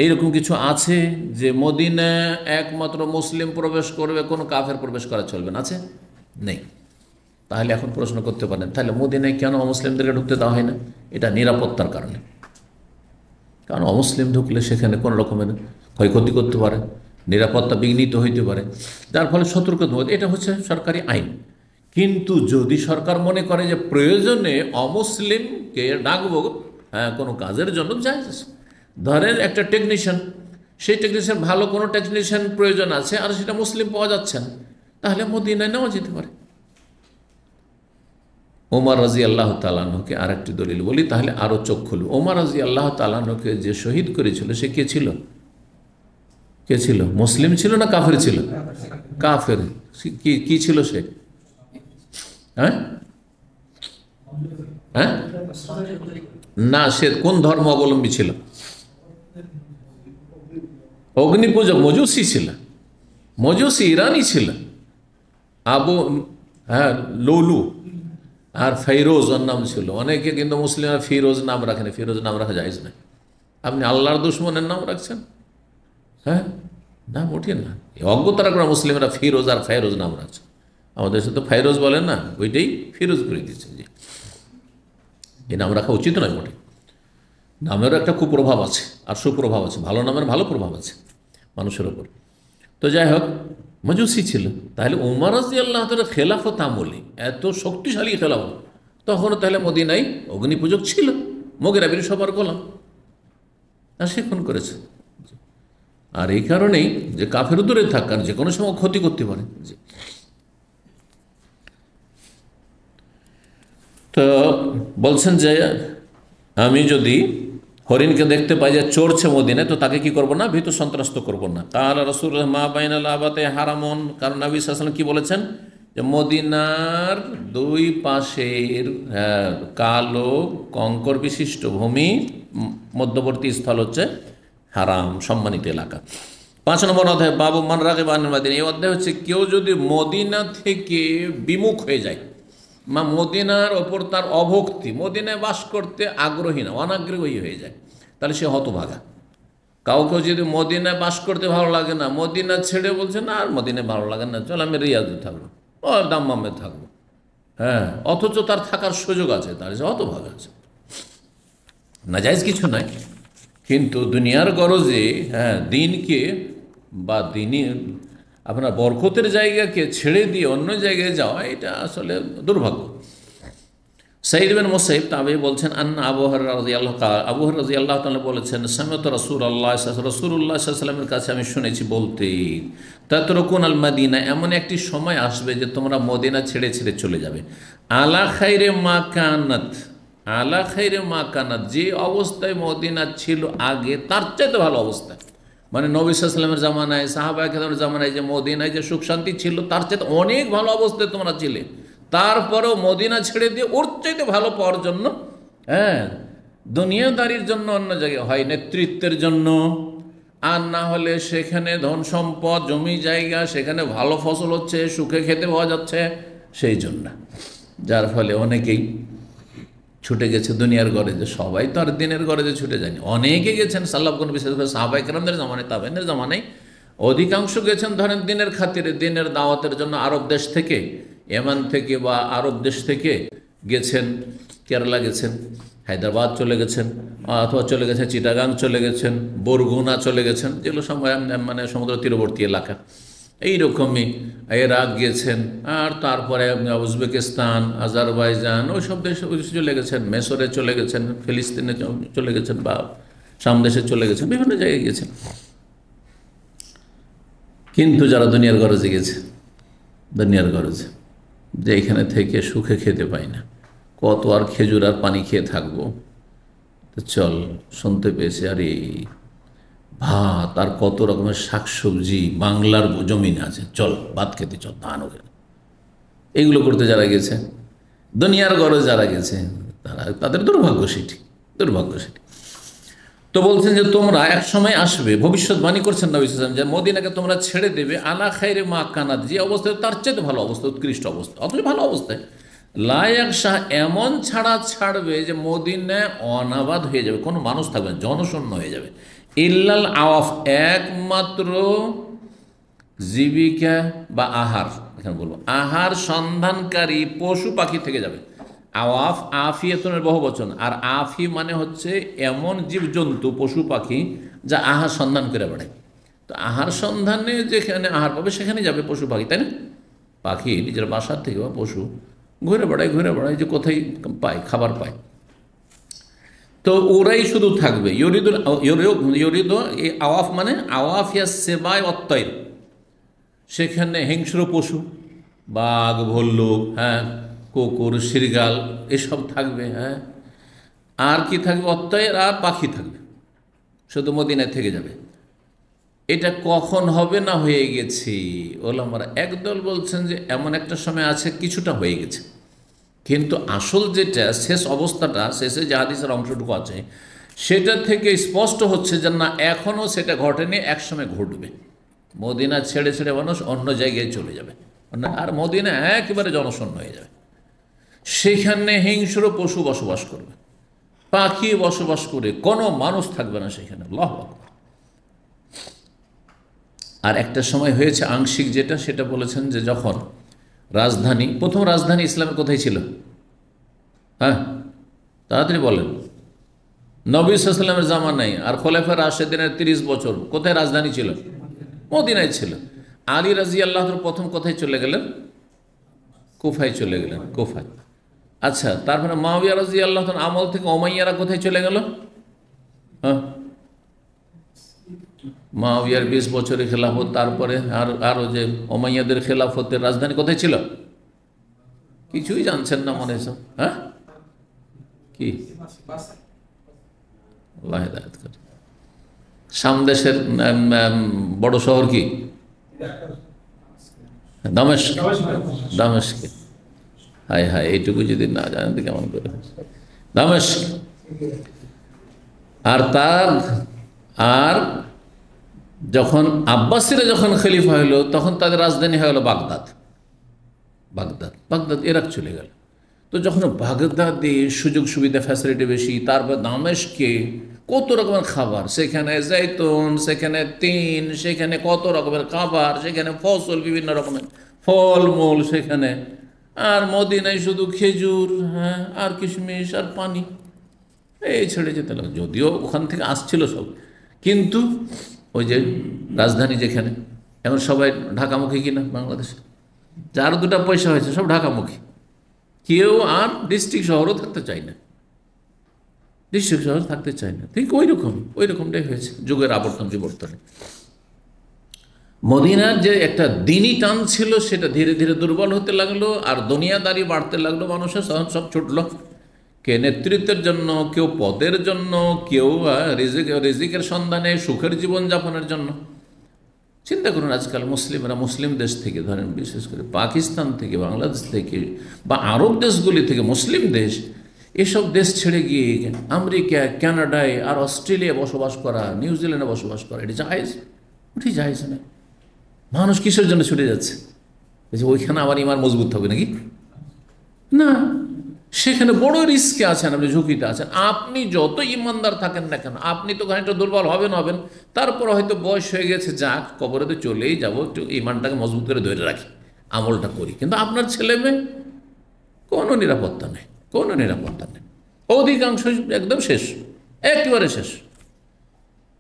এইরকম কিছু আছে যে মদিনা একমাত্র মুসলিম প্রবেশ করবে, কোনো কাফের প্রবেশ করা চলবে না? আছে? নেই। তাহলে এখন প্রশ্ন করতে পারেন, তাহলে মদিনায় কেন অমুসলিমদেরকে ঢুকতে দেওয়া হয় না? এটা নিরাপত্তার কারণে। কারণ অমুসলিম ঢুকলে সেখানে কোনো রকমের ক্ষয়ক্ষতি করতে পারে, নিরাপত্তা বিঘ্নিত হইতে পারে, যার ফলে সতর্কতা। এটা হচ্ছে সরকারি আইন। কিন্তু যদি সরকার মনে করে যে প্রয়োজনে অমুসলিমকে ডাকবো কোনো কাজের জন্য, যায়। ধরেন একটা টেকনিশিয়ান, সেই টেকনিশিয়ান ভালো কোনো টেকনিশিয়ান প্রয়োজন আছে, আর সেটা মুসলিম পাওয়া যাচ্ছে না, তাহলে মদিনায় নেওয়া যেতে পারে। ওমর রাদিয়াল্লাহু তাআলা আনহুকে আর একটি দলিল বলি, তাহলে আরও চোখ খুলবে। ওমর রাদিয়াল্লাহু তাআলা আনহুকে যে শহীদ করেছিল সে কে ছিল? কে ছিল? মুসলিম ছিল না কাফের ছিল? কাফের। কি ছিল সে? হ্যাঁ হ্যাঁ না, সে কোন ধর্ম অবলম্বী ছিল? অগ্নি পূজক, মজুসি ছিল। মজুসি ইরানি ছিল। লৌলু আর ফেরোজ ওর নাম ছিল। অনেকে কিন্তু মুসলিমরা ফিরোজ নাম রাখেন, ফিরোজ নাম রাখা জায়েজ না। আপনি আল্লাহর দুশমনের নাম রাখছেন? হ্যাঁ, নাম উঠিয়ে না। অজ্ঞতারা করে মুসলিমরা ফিরোজ আর ফেরোজ নাম রাখছে। আমাদের সাথে ফেরোজ বলেন না, ওইটাই ফিরোজ করে দিচ্ছে। জি, এই নাম রাখা উচিত নয় মোটে। নামেরও একটা কুপ্রভাব আছে আর সুপ্রভাব আছে, ভালো নামের ভালো প্রভাব আছে মানুষের ওপর। তো যাই হোক, মজুসি ছিল। তাহলে ওমর রাদিয়াল্লাহু তাআলা খেলাফত আমলে এত শক্তিশালী খেলাফত, তখনও তাহলে মদিনায় অগ্নিপূজক ছিল, মুগিরা বিন শুবার গোলাম, আর সে খুন করেছে। আর এই কারণেই যে কাফের দূরে থাকার যে কোনো সময় ক্ষতি করতে পারে। তো বলছেন যে আমি যদি হরিণকে দেখতে পাই যে চড়ছে মদিনায়, তো তাকে কি করব না? ভীত সন্ত্রস্ত করব না। কাল রাসূলুল্লাহ মা বাইনাল আবাতে হারামন, কারণ নবী সাল্লাল্লাহু আলাইহি ওয়াসাল্লাম কি বলেছেন যে মদিনার দুই পাশের কালো কঙ্কর বিশিষ্ট ভূমি, মধ্যবর্তী স্থল হচ্ছে হারাম, সম্মানিত এলাকা। 5 নম্বর অধ্যায় বাবু মান রাগিবা আনিল মাদিনা। এই অধ্যায় হচ্ছে কেউ যদি মদিনা থেকে বিমুখ হয়ে যায়, মদিনার ওপর তার অভক্তি, মদিনায় বাস করতে আগ্রহী না, অনাগ্রহী হয়ে যায়, তাহলে সে হতভাগা। কাউকে যদি মদিনায় বাস করতে ভালো লাগে না, মদিনা ছেড়ে বলছে না আর মদিনায় ভালো লাগে না, চল আমি রিয়াদে থাকবো, ও দাম্মামে থাকবো, হ্যাঁ, অথচ তার থাকার সুযোগ আছে, তার সে হতভাগা আছে। নাজায়েজ কিছু নাই, কিন্তু দুনিয়ার গরজে দিনকে বা দিনের আপনার বরকতের জায়গাকে ছেড়ে দিয়ে অন্য জায়গায় যাওয়া, এটা আসলে দুর্ভাগ্য। সাঈদ বিন মুসাইব তাবেঈ বলছেন, আন্না আবু হুরায়রা রাদিয়াল্লাহু তাআলা বলেছেন, সামি'তু রাসূলুল্লাহ সাল্লাল্লাহু আলাইহি ওয়াসাল্লামের কাছে আমি শুনেছি বলতে, তাতরুকুন আল মাদিনা, এমন একটি সময় আসবে যে তোমরা মদিনা ছেড়ে ছেড়ে চলে যাবে। আলা খাইরে মা কানাত, আলা খাইরে মা কানাত, যে অবস্থায় মদিনা ছিল আগে তার চাইতে ভালো অবস্থায়, মানে নবী সাল্লাল্লাহু আলাইহি ওয়াসাল্লামের জামানায়, সাহাবায়ে কেরামের জামানায় যে মদিনায় যে সুখ শান্তি ছিল তার চাইতে অনেক ভালো অবস্থায় তোমরা ছিলে। তারপরেও মদিনা ছেড়ে দিয়ে ওর চাইতে ভালো পাওয়ার জন্য, দুনিয়াদারির জন্য অন্য জায়গায়, হয় নেতৃত্বের জন্য, আর না হলে সেখানে ধন সম্পদ, জমি জায়গা, সেখানে ভালো ফসল হচ্ছে, সুখে খেতে পাওয়া যাচ্ছে, সেই জন্য। যার ফলে অনেকেই ছুটে গেছে দুনিয়ার গরজে। সবাই তো আর দিনের গরজে ছুটে যায়নি, অনেকে গেছেন সাল্লাফগণ, বিশেষ করে সাহাবায়ে কেরামদের জামানায়, তাবেঈনদের জামানায় অধিকাংশ গেছেন ধরেন দিনের খাতিরে, দিনের দাওয়াতের জন্য। আরব দেশ থেকে, ইয়েমান থেকে বা আরব দেশ থেকে গেছেন, কেরালা গেছেন, হায়দ্রাবাদ চলে গেছেন, অথবা চলে গেছেন চিটাগাং চলে গেছেন, বরগুনা চলে গেছেন, যেগুলো মানে সমুদ্র তীরবর্তী এলাকা। এইরকমই ইরাক গেছেন, আর তারপরে উজবেকিস্তান, আজারবাইজান, ওই সব দেশে চলে গেছেন, মেসরে চলে গেছেন, ফিলিস্তিনে চলে গেছেন, বা শাম দেশে চলে গেছেন, বিভিন্ন জায়গায় গেছেন। কিন্তু যারা দুনিয়ার গরজে গেছে, দুনিয়ার গরজে, যে এখানে থেকে সুখে খেতে পাই না, কত আর খেজুর আর পানি খেয়ে থাকবো, তো চল, শুনতে পেয়েছি আরে ভাত আর কত রকমের শাকসবজি বাংলার জমিনে আছে, চল ভাত খেতে, চল ধান ওখানে, এইগুলো করতে যারা গেছে, দুনিয়ার গরজ যারা গেছে, তাদের দুর্ভাগ্য সেটি, দুর্ভাগ্য সেটি। তো বলছেন যে তোমরা এক সময় আসবে, ভবিষ্যৎবাণী করছেন নবী সাল্লাল্লাহু আলাইহি ওয়াসাল্লাম, যে মদিনাকে তোমরা ছেড়ে দেবে আলা খাইরে মা কানাত, যে অবস্থায় তার চেয়ে ভালো অবস্থা, উৎকৃষ্ট অবস্থা, অথচ ভালো অবস্থায়। লায়াক শাহ, এমন ছাড়বে যে মদিনায় অনাবাদ হয়ে যাবে, কোনো মানুষ থাকবে না, জনশূন্য হয়ে যাবে। ইল্লাল আওয়াফ, একমাত্র জীবিকা বা আহার, এখানে বলবো আহার সন্ধানকারী পশু পাখি থেকে যাবে। আওয়াফ আফিয়াতনের বহু বচন, আর আফি মানে হচ্ছে এমন জীবজন্তু পশু পাখি যা আহার সন্ধান করে বেড়ায়। তো আহার সন্ধানে যেখানে আহার পাবে সেখানে যাবে পশু পাখি, তাই না? পাখি নিজের বাসার থেকে বা পশু ঘুরে বেড়ায় যে কোথায় পায়, খাবার পায়, তো ওরাই শুধু থাকবে। ইউরিদ এই আওয়াফ মানে আওয়াফিয়া সেবায় অত্তয়, সেখানে হিংস্র পশু, বাঘ, ভল্লুক, হ্যাঁ, কুকুর, শৃগাল, এসব থাকবে। হ্যাঁ, আর কি থাকবে? অত্তয়ের, আর পাখি থাকবে, শুধু মদিনায় থেকে যাবে। এটা কখন হবে না হয়ে গেছে? ওলামারা একদল বলছেন যে এমন একটা সময় আছে, কিছুটা হয়ে গেছে, কিন্তু আসল যেটা শেষ অবস্থাটা, শেষে যে হাদিসের অংশটুকু আছে সেটা থেকে স্পষ্ট হচ্ছে যে না, এখনও সেটা ঘটেনি, একসময় ঘটবে। মদিনা ছেড়ে মানুষ অন্য জায়গায় চলে যাবে, আর মদিনা একেবারে জনশূন্য হয়ে যাবে। সেখানে হিংস্র পশু বসবাস করবে, পাখি বসবাস করে, কোনো মানুষ থাকবে না সেখানে। আল্লাহু আকবার। আর একটা সময় হয়েছে আংশিক, যেটা সেটা বলেছেন যে যখন প্রথম রাজধানী ইসলামের কোথায় ছিল? হ্যাঁ, তাড়াতাড়ি বলেন। নবী সাল্লাল্লাহু আলাইহি ওয়াসাল্লামের জামানায় আর খোলাফায়ে রাশেদিনের 30 বছর কোথায় রাজধানী ছিল? মদিনায় ছিল। আলী রাদিয়াল্লাহু আনহু প্রথম কোথায় চলে গেলেন? কুফায় চলে গেলেন, কুফায়। আচ্ছা, তারপরে মুআবিয়া রাদিয়াল্লাহু আনহু আমল থেকে উমাইয়ারা কোথায় চলে গেল? হ্যাঁ, মুআবিয়ার 20 বছরের খেলাফত, তারপরে আরও যে উমাইয়াদের খেলাফতের রাজধানী কোথায় ছিল? কিছুই জানছেন না মনে হচ্ছে। হ্যাঁ, কি? আল্লাহ হেদায়েত করে। শাম দেশের বড় শহর কি? দামেস্ক। হায় হায়, এইটুকু যদি না জানেন তো কেমন করে? দামেস্ক। আর যখন আব্বাসীরা যখন খলিফা হলো, তখন তাদের রাজধানী হয়ে গেল বাগদাদ। ইরাক চলে গেল। তো যখন বাগদাদে সুযোগ সুবিধা, ফ্যাসিলিটি বেশি, তারপর দামেস্কে কত রকমের খাবার, সেখানে জৈতুন, সেখানে তিন, সেখানে কত রকমের খাবার, সেখানে ফসল, বিভিন্ন রকমের ফলমূল সেখানে, আর মদিনায় শুধু খেজুর, হ্যাঁ, আর কিশমিশ আর পানি, এই ছেড়ে যেতে লাগলো। যদিও ওখান থেকে আসছিল সব, কিন্তু ওই যে রাজধানী যেখানে, এখন সবাই ঢাকামুখী কিনা বাংলাদেশে, যার দুটা পয়সা হয়েছে সব ঢাকামুখী, কেউ আর ডিস্ট্রিক্ট শহরও থাকতে চায় না, ঠিক ওই রকমটাই হয়েছে যুগের বিবর্তনে। মদিনার যে একটা দিনই টান ছিল, সেটা ধীরে ধীরে দুর্বল হতে লাগলো, আর দুনিয়াদারি বাড়তে লাগলো, মানুষের সব ছুটলো, কে নেতৃত্বের জন্য, কেউ পদের জন্য, কেউ রিজিকের সন্ধানে, সুখের জীবনযাপনের জন্য। চিন্তা করুন, আজকাল মুসলিম দেশ থেকে, ধরেন বিশেষ করে পাকিস্তান থেকে, বাংলাদেশ থেকে, বা আরব দেশগুলি থেকে, মুসলিম দেশ, এসব দেশ ছেড়ে গিয়ে আমেরিকা, কানাডায় আর অস্ট্রেলিয়া বসবাস করা, নিউজিল্যান্ডে বসবাস করা, এটা জায়েজ না। মানুষ কিসের জন্য ছুটে যাচ্ছে? ওইখানে আবার ইমান মজবুত হবে নাকি? না, সেখানে বড় রিস্কে আছেন, আপনি ঝুঁকিতে আছেন। আপনি যত ইমানদার থাকেন না কেন, আপনি তো খানিকটা দুর্বল হবেন, তারপর হয়তো বয়স হয়ে গেছে, যাক, কবরে তো চলেই যাবো, একটু ইমানটাকে মজবুত করে ধরে রাখি, আমলটা করি। কিন্তু আপনার ছেলে মেয়ে, কোনো নিরাপত্তা নেই, অধিকাংশ একদম শেষ, একেবারে শেষ।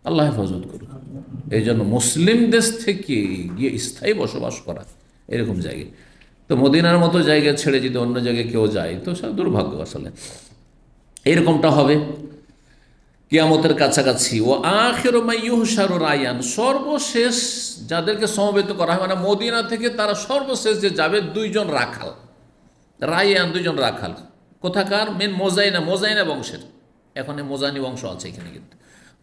আল্লাহ হেফাজত করুন। এই জন্য মুসলিম দেশ থেকে গিয়ে স্থায়ী বসবাস করা এরকম জায়গায়, তো মদিনার মতো জায়গা ছেড়ে যদি অন্য জায়গায় কেউ যায় তো সব দুর্ভাগ্য। আসলে এরকমটা হবে কিয়ামতের কাছাকাছি। ও আখিরু মা ইউহশারু রায়ান, সর্বশেষ যাদেরকে সমবেত করা হয়, মানে মদিনা থেকে তারা সর্বশেষ যে যাবে দুইজন রাখাল, রায়ান দুইজন রাখাল। কোথাকার? মেন মোজাইনা, মোজাইনা বংশের। এখন মোজানি বংশ আছে এখানে, কিন্তু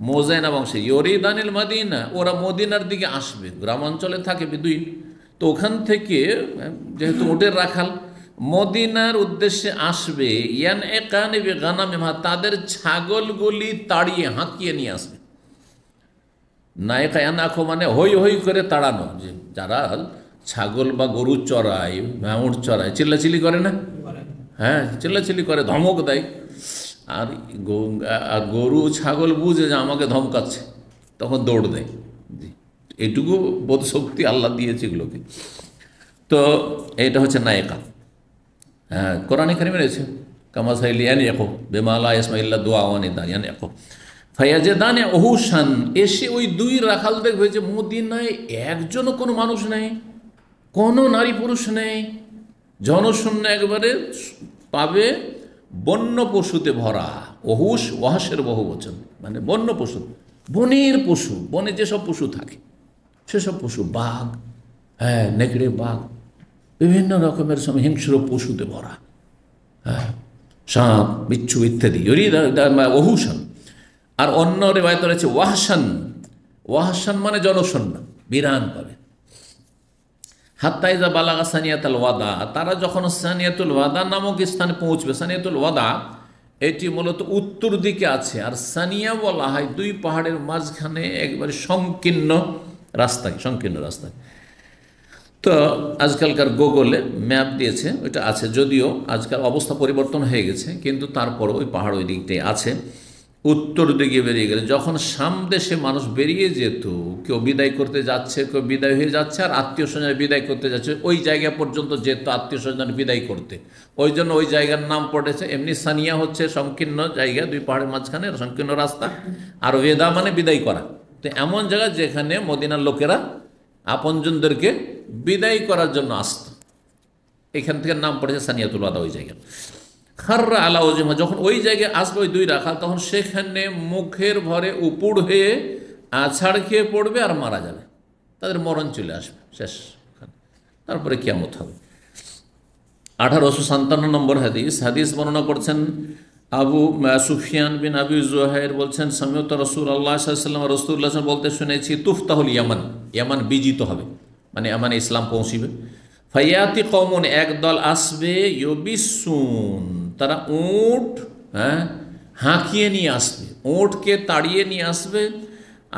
মোজাইনা বংশে ইয়রিদানিল মদিনা, ওরা মদিনার দিকে আসবে, গ্রামাঞ্চলে থাকে বেদুইন, তো ওখান থেকে যেহেতু উটের রাখাল মদিনার উদ্দেশ্যে আসবে। ইয়ান একানে গানামিমা, তাদের ছাগলগুলি তাড়িয়ে হাঁকিয়ে নিয়ে আসবে। নায়কা আখো মানে হই হই করে তাড়ানো, যে যারা ছাগল বা গরু চড়ায়, উট চড়ায়, চিল্লাচিল্লি করে না? হ্যাঁ, চিল্লাচিল্লি করে, ধমক দেয়। আর গরু ছাগল বুঝে যে আমাকে ধমকাচ্ছে, তখন দৌড় দেয়। এইটুকু বোধ শক্তি আল্লাহ দিয়েছে এগুলোকে। তো এটা হচ্ছে নায়কা। হ্যাঁ, কোরআনে কারিমে রয়েছে কামাসাইল ইয়ান ইয়াকো বেমালা ইসমাইল্লা দোয়া ওয়ানিদান ইয়ান ইয়াকো ফায়াজেদানে ওহুসান। এসে ওই দুই রাখাল দেখবে যে মদিনায় একজনও কোনো মানুষ নেই, কোনো নারী পুরুষ নেই, জনশূন্য একবারে পাবে, বন্য পশুতে ভরা। ওহুস ওয়াহাসের বহু বচন, মানে বন্য পশু, বনের পশু, বনে যেসব পশু থাকে সেসব পশু, বাঘ, হ্যাঁ নেকড়ে বাঘ, বিভিন্ন রকমের সব হিংস্র পশুতে ভরা, হ্যাঁ সাপ বিচ্ছু ইত্যাদি। ওহুসান। আর অন্য রেওয়ায়েত রয়েছে ওয়াহসান। ওয়াহসান মানে জনশূন্য, বিরান পাবে। হাত্তাইজা বালাগা সানিয়াতুল ওয়াদা, তারা যখন সানিয়াতুল ওয়াদা নামক স্থানে পৌঁছবে। সানিয়াতুল ওয়াদা এটি মূলত উত্তর দিকে আছে, আর সানিয়া বলা হয় দুই পাহাড়ের মাঝখানে একবারে সংকীর্ণ রাস্তায়, সংকীর্ণ রাস্তায়। তো আজকালকার গুগলে ম্যাপ দিয়েছে, ওইটা আছে, যদিও আজকাল অবস্থা পরিবর্তন হয়ে গেছে, কিন্তু তারপর ওই পাহাড় ওই দিকটাই আছে। উত্তর দিকে বেরিয়ে গেলে যখন সামদেশে মানুষ বেরিয়ে যেত, কেউ বিদায় করতে যাচ্ছে, কেউ বিদায় হয়ে যাচ্ছে, আর আত্মীয় স্বজন বিদায় করতে যাচ্ছে, ওই জায়গা পর্যন্ত যেত আত্মীয় স্বজন বিদায় করতে। ওই জন্য ওই জায়গার নাম পড়েছে। এমনি সানিয়া হচ্ছে সংকীর্ণ জায়গা, দুই পাহাড়ের মাঝখানে সংকীর্ণ রাস্তা, আর ওয়েদা মানে বিদায় করা। তো এমন জায়গা যেখানে মদিনার লোকেরা আপনজনদেরকে বিদায় করার জন্য আসত, এখান থেকে নাম পড়েছে সানিয়াতুল ওয়াদা ওই জায়গা। খাররা আলা ওজমা, যখন ওই জায়গায় আসবে ওই দুই রাখাল, তখন সেখানে মুখের ভরে উপুড় হয়ে আছাড় খেয়ে পড়বে আর মারা যাবে, তাদের মরণ চলে আসবে, শেষ। তারপরে কিয়ামত হবে। 1857 নম্বর হাদিস। হাদিস বর্ণনা করছেন আবু সুফিয়ান বিন আবি জুহাইর, বলছেন সামিউত রাসূলুল্লাহ সাল্লাল্লাহু আলাইহি ওয়াসাল্লাম, রাসূলুল্লাহ বলতে শুনেছি, তুফতাহুল ইয়ামান, ইয়ামান বিজিত হবে, মানে ইয়ামানে ইসলাম পৌঁছিবে। ফায়াতি কওমুন, একদল আসবে, ইউবিসুন, তারা উট হাঁকিয়ে নিয়ে আসবে, উটকে তাড়িয়ে নিয়ে আসবে।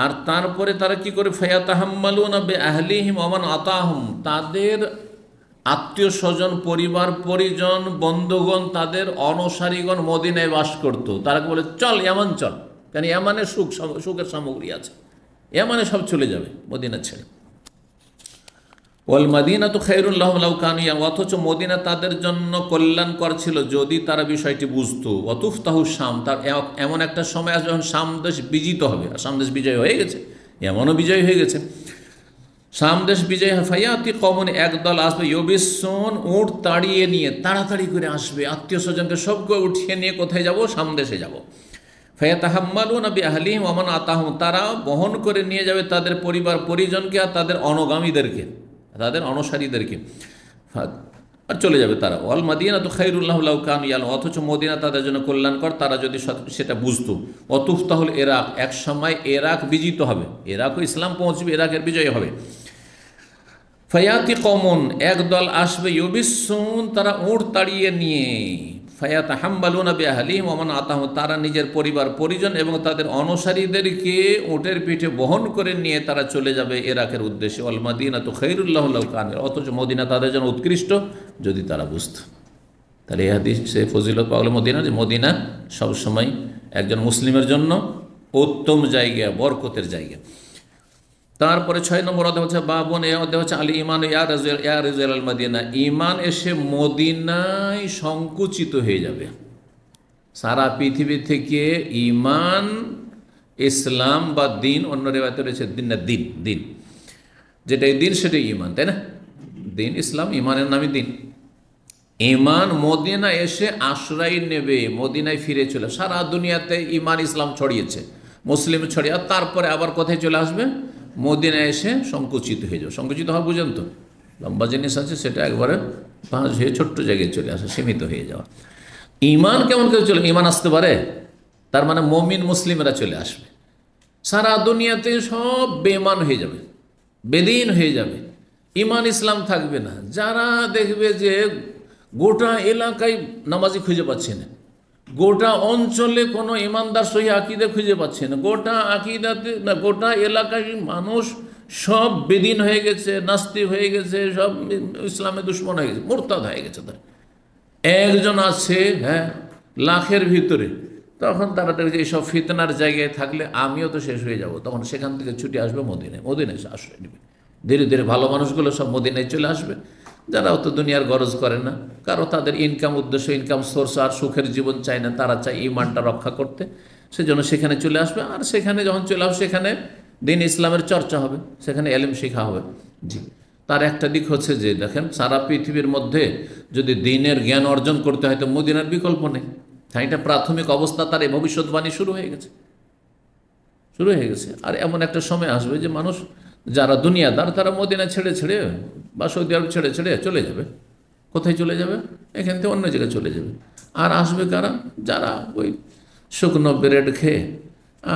আর তারপরে তারা কি করে? ফায়াতাহাম্মালুনা বিআহলিহিম ওয়া মান আতাহুম, তাদের আত্মীয় স্বজন, পরিবার পরিজন, বন্ধুগণ, তাদের অনুসারীগণ মদিনায় বাস করতো, তারা বলে চল ইয়ামান চল, কারণ ইয়ামানে সুখের সামগ্রী আছে, ইয়ামানে সব চলে যাবে মদিনা ছেড়ে। ওয়াল মাদিনা তো খায়রুল লাহুম লাউ কানু ইয়ালামুন, অথচ মদিনা তাদের জন্য কল্যাণকর ছিল যদি তারা বিষয়টি বুঝতো। ওয়াতুফতাহু শাম, তার এমন একটা সময় আসবে যখন শাম দেশ বিজিত হবে, আর শাম দেশ বিজয় হয়ে গেছে, এমনও বিজয় হয়ে গেছে। শাম দেশ বিজয় ফায়াতি কওমুন, একদল আসবে, ইউবিসুন, উট তাড়িয়ে নিয়ে তাড়াতাড়ি করে আসবে, আত্মীয় স্বজনকে সবকে উঠিয়ে নিয়ে কোথায় যাব? শাম দেশে যাব। ফায়াতাহাম্মালুনা বিআহলিহিম ওয়া মান আতাহুম, তারা বহন করে নিয়ে যাবে তাদের পরিবার পরিজনকে আর তাদের অনুগামীদেরকে, তাদের অনুসারীদেরকে, আর চলে যাবে তারা। ওয়াল মাদিনা তো খায়রুল লাহুম লাউ কানু ইয়ালামুন, অথচ মদিনা তাদের জন্য কল্যাণকর, তারা যদি সেটা বুঝতো। ওয়াতুফতাহুল ইরাক, এক সময় ইরাক বিজিত হবে, ইরাকও ইসলাম পৌঁছবে, ইরাকের বিজয় হবে। ফায়াতি কওমুন, একদল আসবে, ইউবিসুন, তারা উট তাড়িয়ে নিয়ে, ফায়াতাহাম্মালুনা বিআহলিহিম ওয়া মান আতাহুম, তারা নিজের পরিবার পরিজন এবং তাদের অনুসারীদেরকে উটের পিঠে বহন করে নিয়ে তারা চলে যাবে ইরাকের উদ্দেশ্যে। ওয়াল মাদিনাতু খায়রুল লাহুম লাউ কানু, অথচ মদিনা তাদের জন্য উৎকৃষ্ট যদি তারা বুঝত। তাহলে এই হাদিসে ফজিলত পাওয়া গেল মদিনা, যে মদিনা সবসময় একজন মুসলিমের জন্য উত্তম জায়গা, বরকতের জায়গা। তারপরে 6 নম্বর অধ্যায় হচ্ছে বাবুন, এই অধ্যায় হচ্ছে আল ইমান ইয়া রাজুল আল মদিনা, ইমান এসে মদিনায় সংকুচিত হয়ে যাবে। সারা পৃথিবী থেকে ইমান ইসলাম বা দিন, অন্য রেওয়ায়তে রয়েছে দিন না দিন, দিন যেটাই দিন সেটাই ইমান, তাই না? দিন ইসলাম, ইমানের নামই দিন। ইমান মদিনা এসে আশ্রয় নেবে, মদিনায় ফিরে চলে, সারা দুনিয়াতে ইমান ইসলাম ছড়িয়েছে, মুসলিম ছড়িয়ে, আর তারপরে আবার কোথায় চলে আসবে? মদিনায় এসে সংকুচিত হয়ে যাবে। সংকুচিত হওয়া বুঝেন তো, লম্বা জিনিস আছে, সেটা একবারে পাঁচ হয়ে ছোট্ট জায়গায় চলে আসে, সীমিত হয়ে যাওয়া। ইমান কেমন করে চলে? ইমান আসতে পারে, তার মানে মমিন মুসলিমরা চলে আসবে, সারা দুনিয়াতে সব বেঈমান হয়ে যাবে, বেদিন হয়ে যাবে, ইমান ইসলাম থাকবে না। যারা দেখবে যে গোটা এলাকায় নামাজি খুঁজে পাচ্ছে না, গোটা অঞ্চলে কোনো ইমানদার সহি আকিদা খুঁজে পাচ্ছে না, গোটা আকিদাতে না, গোটা এলাকায় মানুষ সব বেদিন হয়ে গেছে, নাস্তিক হয়ে গেছে, সব ইসলামে দুশ্মন হয়ে গেছে, মুরতাদ হয়ে গেছে, তার একজন আছে হ্যাঁ লাখের ভিতরে, তখন তারা দেখছে এইসব ফিতনার জায়গায় থাকলে আমিও তো শেষ হয়ে যাব, তখন সেখান থেকে ছুটে আসবে মদিনায়, মদিনায় এসে আশ্রয় নেবে। ধীরে ধীরে ভালো মানুষগুলো সব মদিনায় চলে আসবে, যারা অত দুনিয়ার গরজ করে না, কারো তাদের ইনকাম উদ্দেশ্য, ইনকাম সোর্স আর সুখের জীবন চায় না, তারা চায় ইমানটা রক্ষা করতে, সেজন্য সেখানে চলে আসবে। আর সেখানে যখন চলে আসবে, সেখানে দিন ইসলামের চর্চা হবে, সেখানে এলেম শেখা হবে। জি, তার একটা দিক হচ্ছে যে দেখেন, সারা পৃথিবীর মধ্যে যদি দিনের জ্ঞান অর্জন করতে হয় তো মদিনার বিকল্প নেই। হ্যাঁ, এটা প্রাথমিক অবস্থা, তার এই ভবিষ্যৎবাণী শুরু হয়ে গেছে, শুরু হয়ে গেছে। আর এমন একটা সময় আসবে যে মানুষ যারা দুনিয়াদার, তারা মদিনা ছেড়ে ছেড়ে বা সৌদি আরব ছেড়ে ছেড়ে চলে যাবে। কোথায় চলে যাবে? এখান থেকে অন্য জায়গায় চলে যাবে। আর আসবে কারা? যারা ওই শুকনো ব্রেড খেয়ে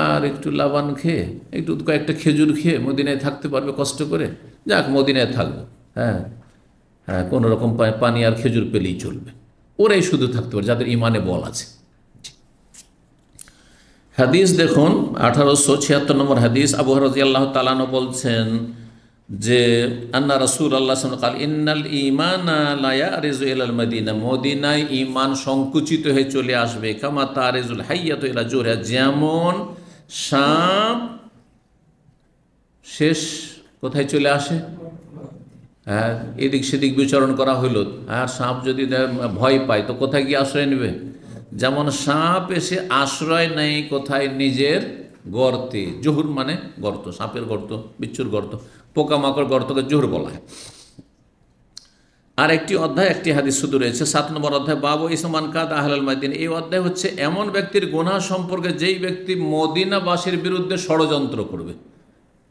আর একটু লাবান খেয়ে, একটু কয়েকটা খেজুর খেয়ে মদিনায় থাকতে পারবে কষ্ট করে, যাক মদিনায় থাকবো, হ্যাঁ হ্যাঁ, কোনো রকম পানি আর খেজুর পেলেই চলবে, ওরাই শুধু থাকতে পারে, যাদের ইমানে বল আছে। হাদিস দেখুন 1876 নম্বর হাদিস, আবু হুরায়রা রাদিয়াল্লাহু তাআলা আনহু বলছেন যে আন্না রাসূলুল্লাহ সাল্লাল্লাহু আলাইহি ওয়াসাল্লাম ক্বাল ইন্নাল ঈমানা লা ইয়ারিজু ইলাল মদিনা, মদিনায় ঈমান সংকুচিত হয়ে চলে আসবে, কামা তারিজুল হাইয়াতু ইলা জুরহা, যেমন সাপ শেষ কোথায় চলে আসে, হ্যাঁ এদিক সেদিক বিচরণ করা হইল, আর সাপ যদি ভয় পায় তো কোথায় গিয়ে আশ্রয় নেবে? যেমন সাপ এসে আশ্রয় নেয় কোথায়? নিজের গর্তে। জহুর মানে গর্ত, সাপের গর্ত, বিচ্ছুর গর্ত, পোকামাকড় গর্তকে জহুর বলা হয়। আর একটি অধ্যায়, একটি হাদিস শুধু রয়েছে, 7 নম্বর অধ্যায়, বাবু ইসমান কাদ আহলাল মদিনা। এই অধ্যায় হচ্ছে এমন ব্যক্তির গুনাহ সম্পর্কে যেই ব্যক্তি মদিনাবাসীর বিরুদ্ধে ষড়যন্ত্র করবে।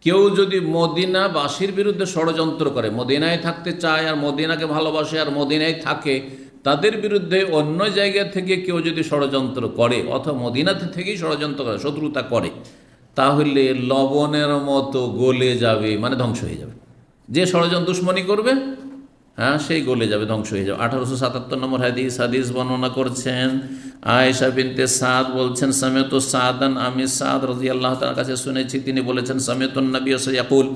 কেউ যদি মদিনাবাসীর বিরুদ্ধে ষড়যন্ত্র করে, মদিনায় থাকতে চায় আর মদিনাকে ভালোবাসে আর মদিনায় থাকে, তাদের বিরুদ্ধে অন্য জায়গা থেকে কেউ যদি ষড়যন্ত্র করে অথবা মদিনাতে থেকেই ষড়যন্ত্র করে, শত্রুতা করে, তাহলে লবণের মতো গলে যাবে, মানে ধ্বংস হয়ে যাবে। যে ষড়যন্ত্র দুশ্মনী করবে, হ্যাঁ সেই গলে যাবে, ধ্বংস হয়ে যাবে। 1877 নম্বর হাদিস, হাদিস বর্ণনা করছেন আয়েশা বিনতে সাদ, বলছেন সামিয়তু সাদান, আমি সাদ রাদিয়াল্লাহু তাআলার কাছে শুনেছি, তিনি বলেছেন সামিয়তুন নবী সাল্লাল্লাহু আলাইহি ওয়াসাল্লাম ইয়াকুল,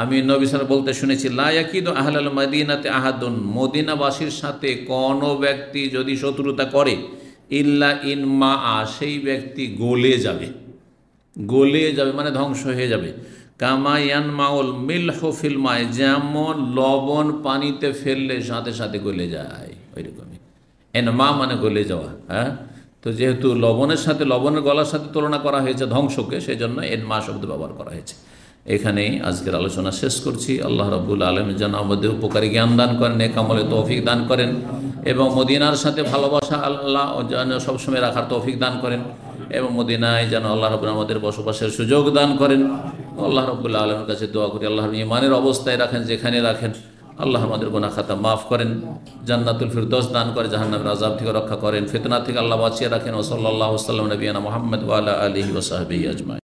আমি নবী সাল্লাল্লাহু বলতে শুনেছি, লা ইয়াকিদু আহলাল মদিনাতি আহাদুন, মদিনাবাসীর সাথে কোনো ব্যক্তি যদি শত্রুতা করে, ইল্লা ইন মা, সেই ব্যক্তি গলে যাবে, গলে যাবে মানে ধ্বংস হয়ে যাবে। কামা ইয়ানমাউল মিলহু ফিল মাই, যেমন লবণ পানিতে ফেললে সাথে সাথে গলে যায়, ওইরকমই এনমা মানে গলে যাওয়া। হ্যাঁ, তো যেহেতু লবণের সাথে, লবণের গলার সাথে তুলনা করা হয়েছে ধ্বংসকে, সেই জন্য এনমা শব্দ ব্যবহার করা হয়েছে। এখানেই আজকের আলোচনা শেষ করছি। আল্লাহ রাব্বুল আলামিন যেন আমাদের উপকারী জ্ঞান দান করেন, নেক আমলে তৌফিক দান করেন, এবং মদিনার সাথে ভালোবাসা আল্লাহ যেন সবসময় রাখার তৌফিক দান করেন, এবং মদিনায় যেন আল্লাহ রাব্বুল আমাদের বসবাসের সুযোগ দান করেন। আল্লাহ রাব্বুল আলামিনের কাছে দোয়া করি আল্লাহর ঈমানের অবস্থায় রাখেন, যেখানে রাখেন আল্লাহ আমাদের গুনাহ খাতা মাফ করেন, জান্নাতুল ফিরদৌস দান করে, জাহান্নামের আযাব থেকে রক্ষা করেন, ফিতনা থেকে আল্লাহ বাঁচিয়ে রাখেন। ওয়া সাল্লাল্লাহু আলা নবিয়িনা মুহাম্মদ ওয়া আলা আলিহি ওয়া সাহবিহি আজমাইন।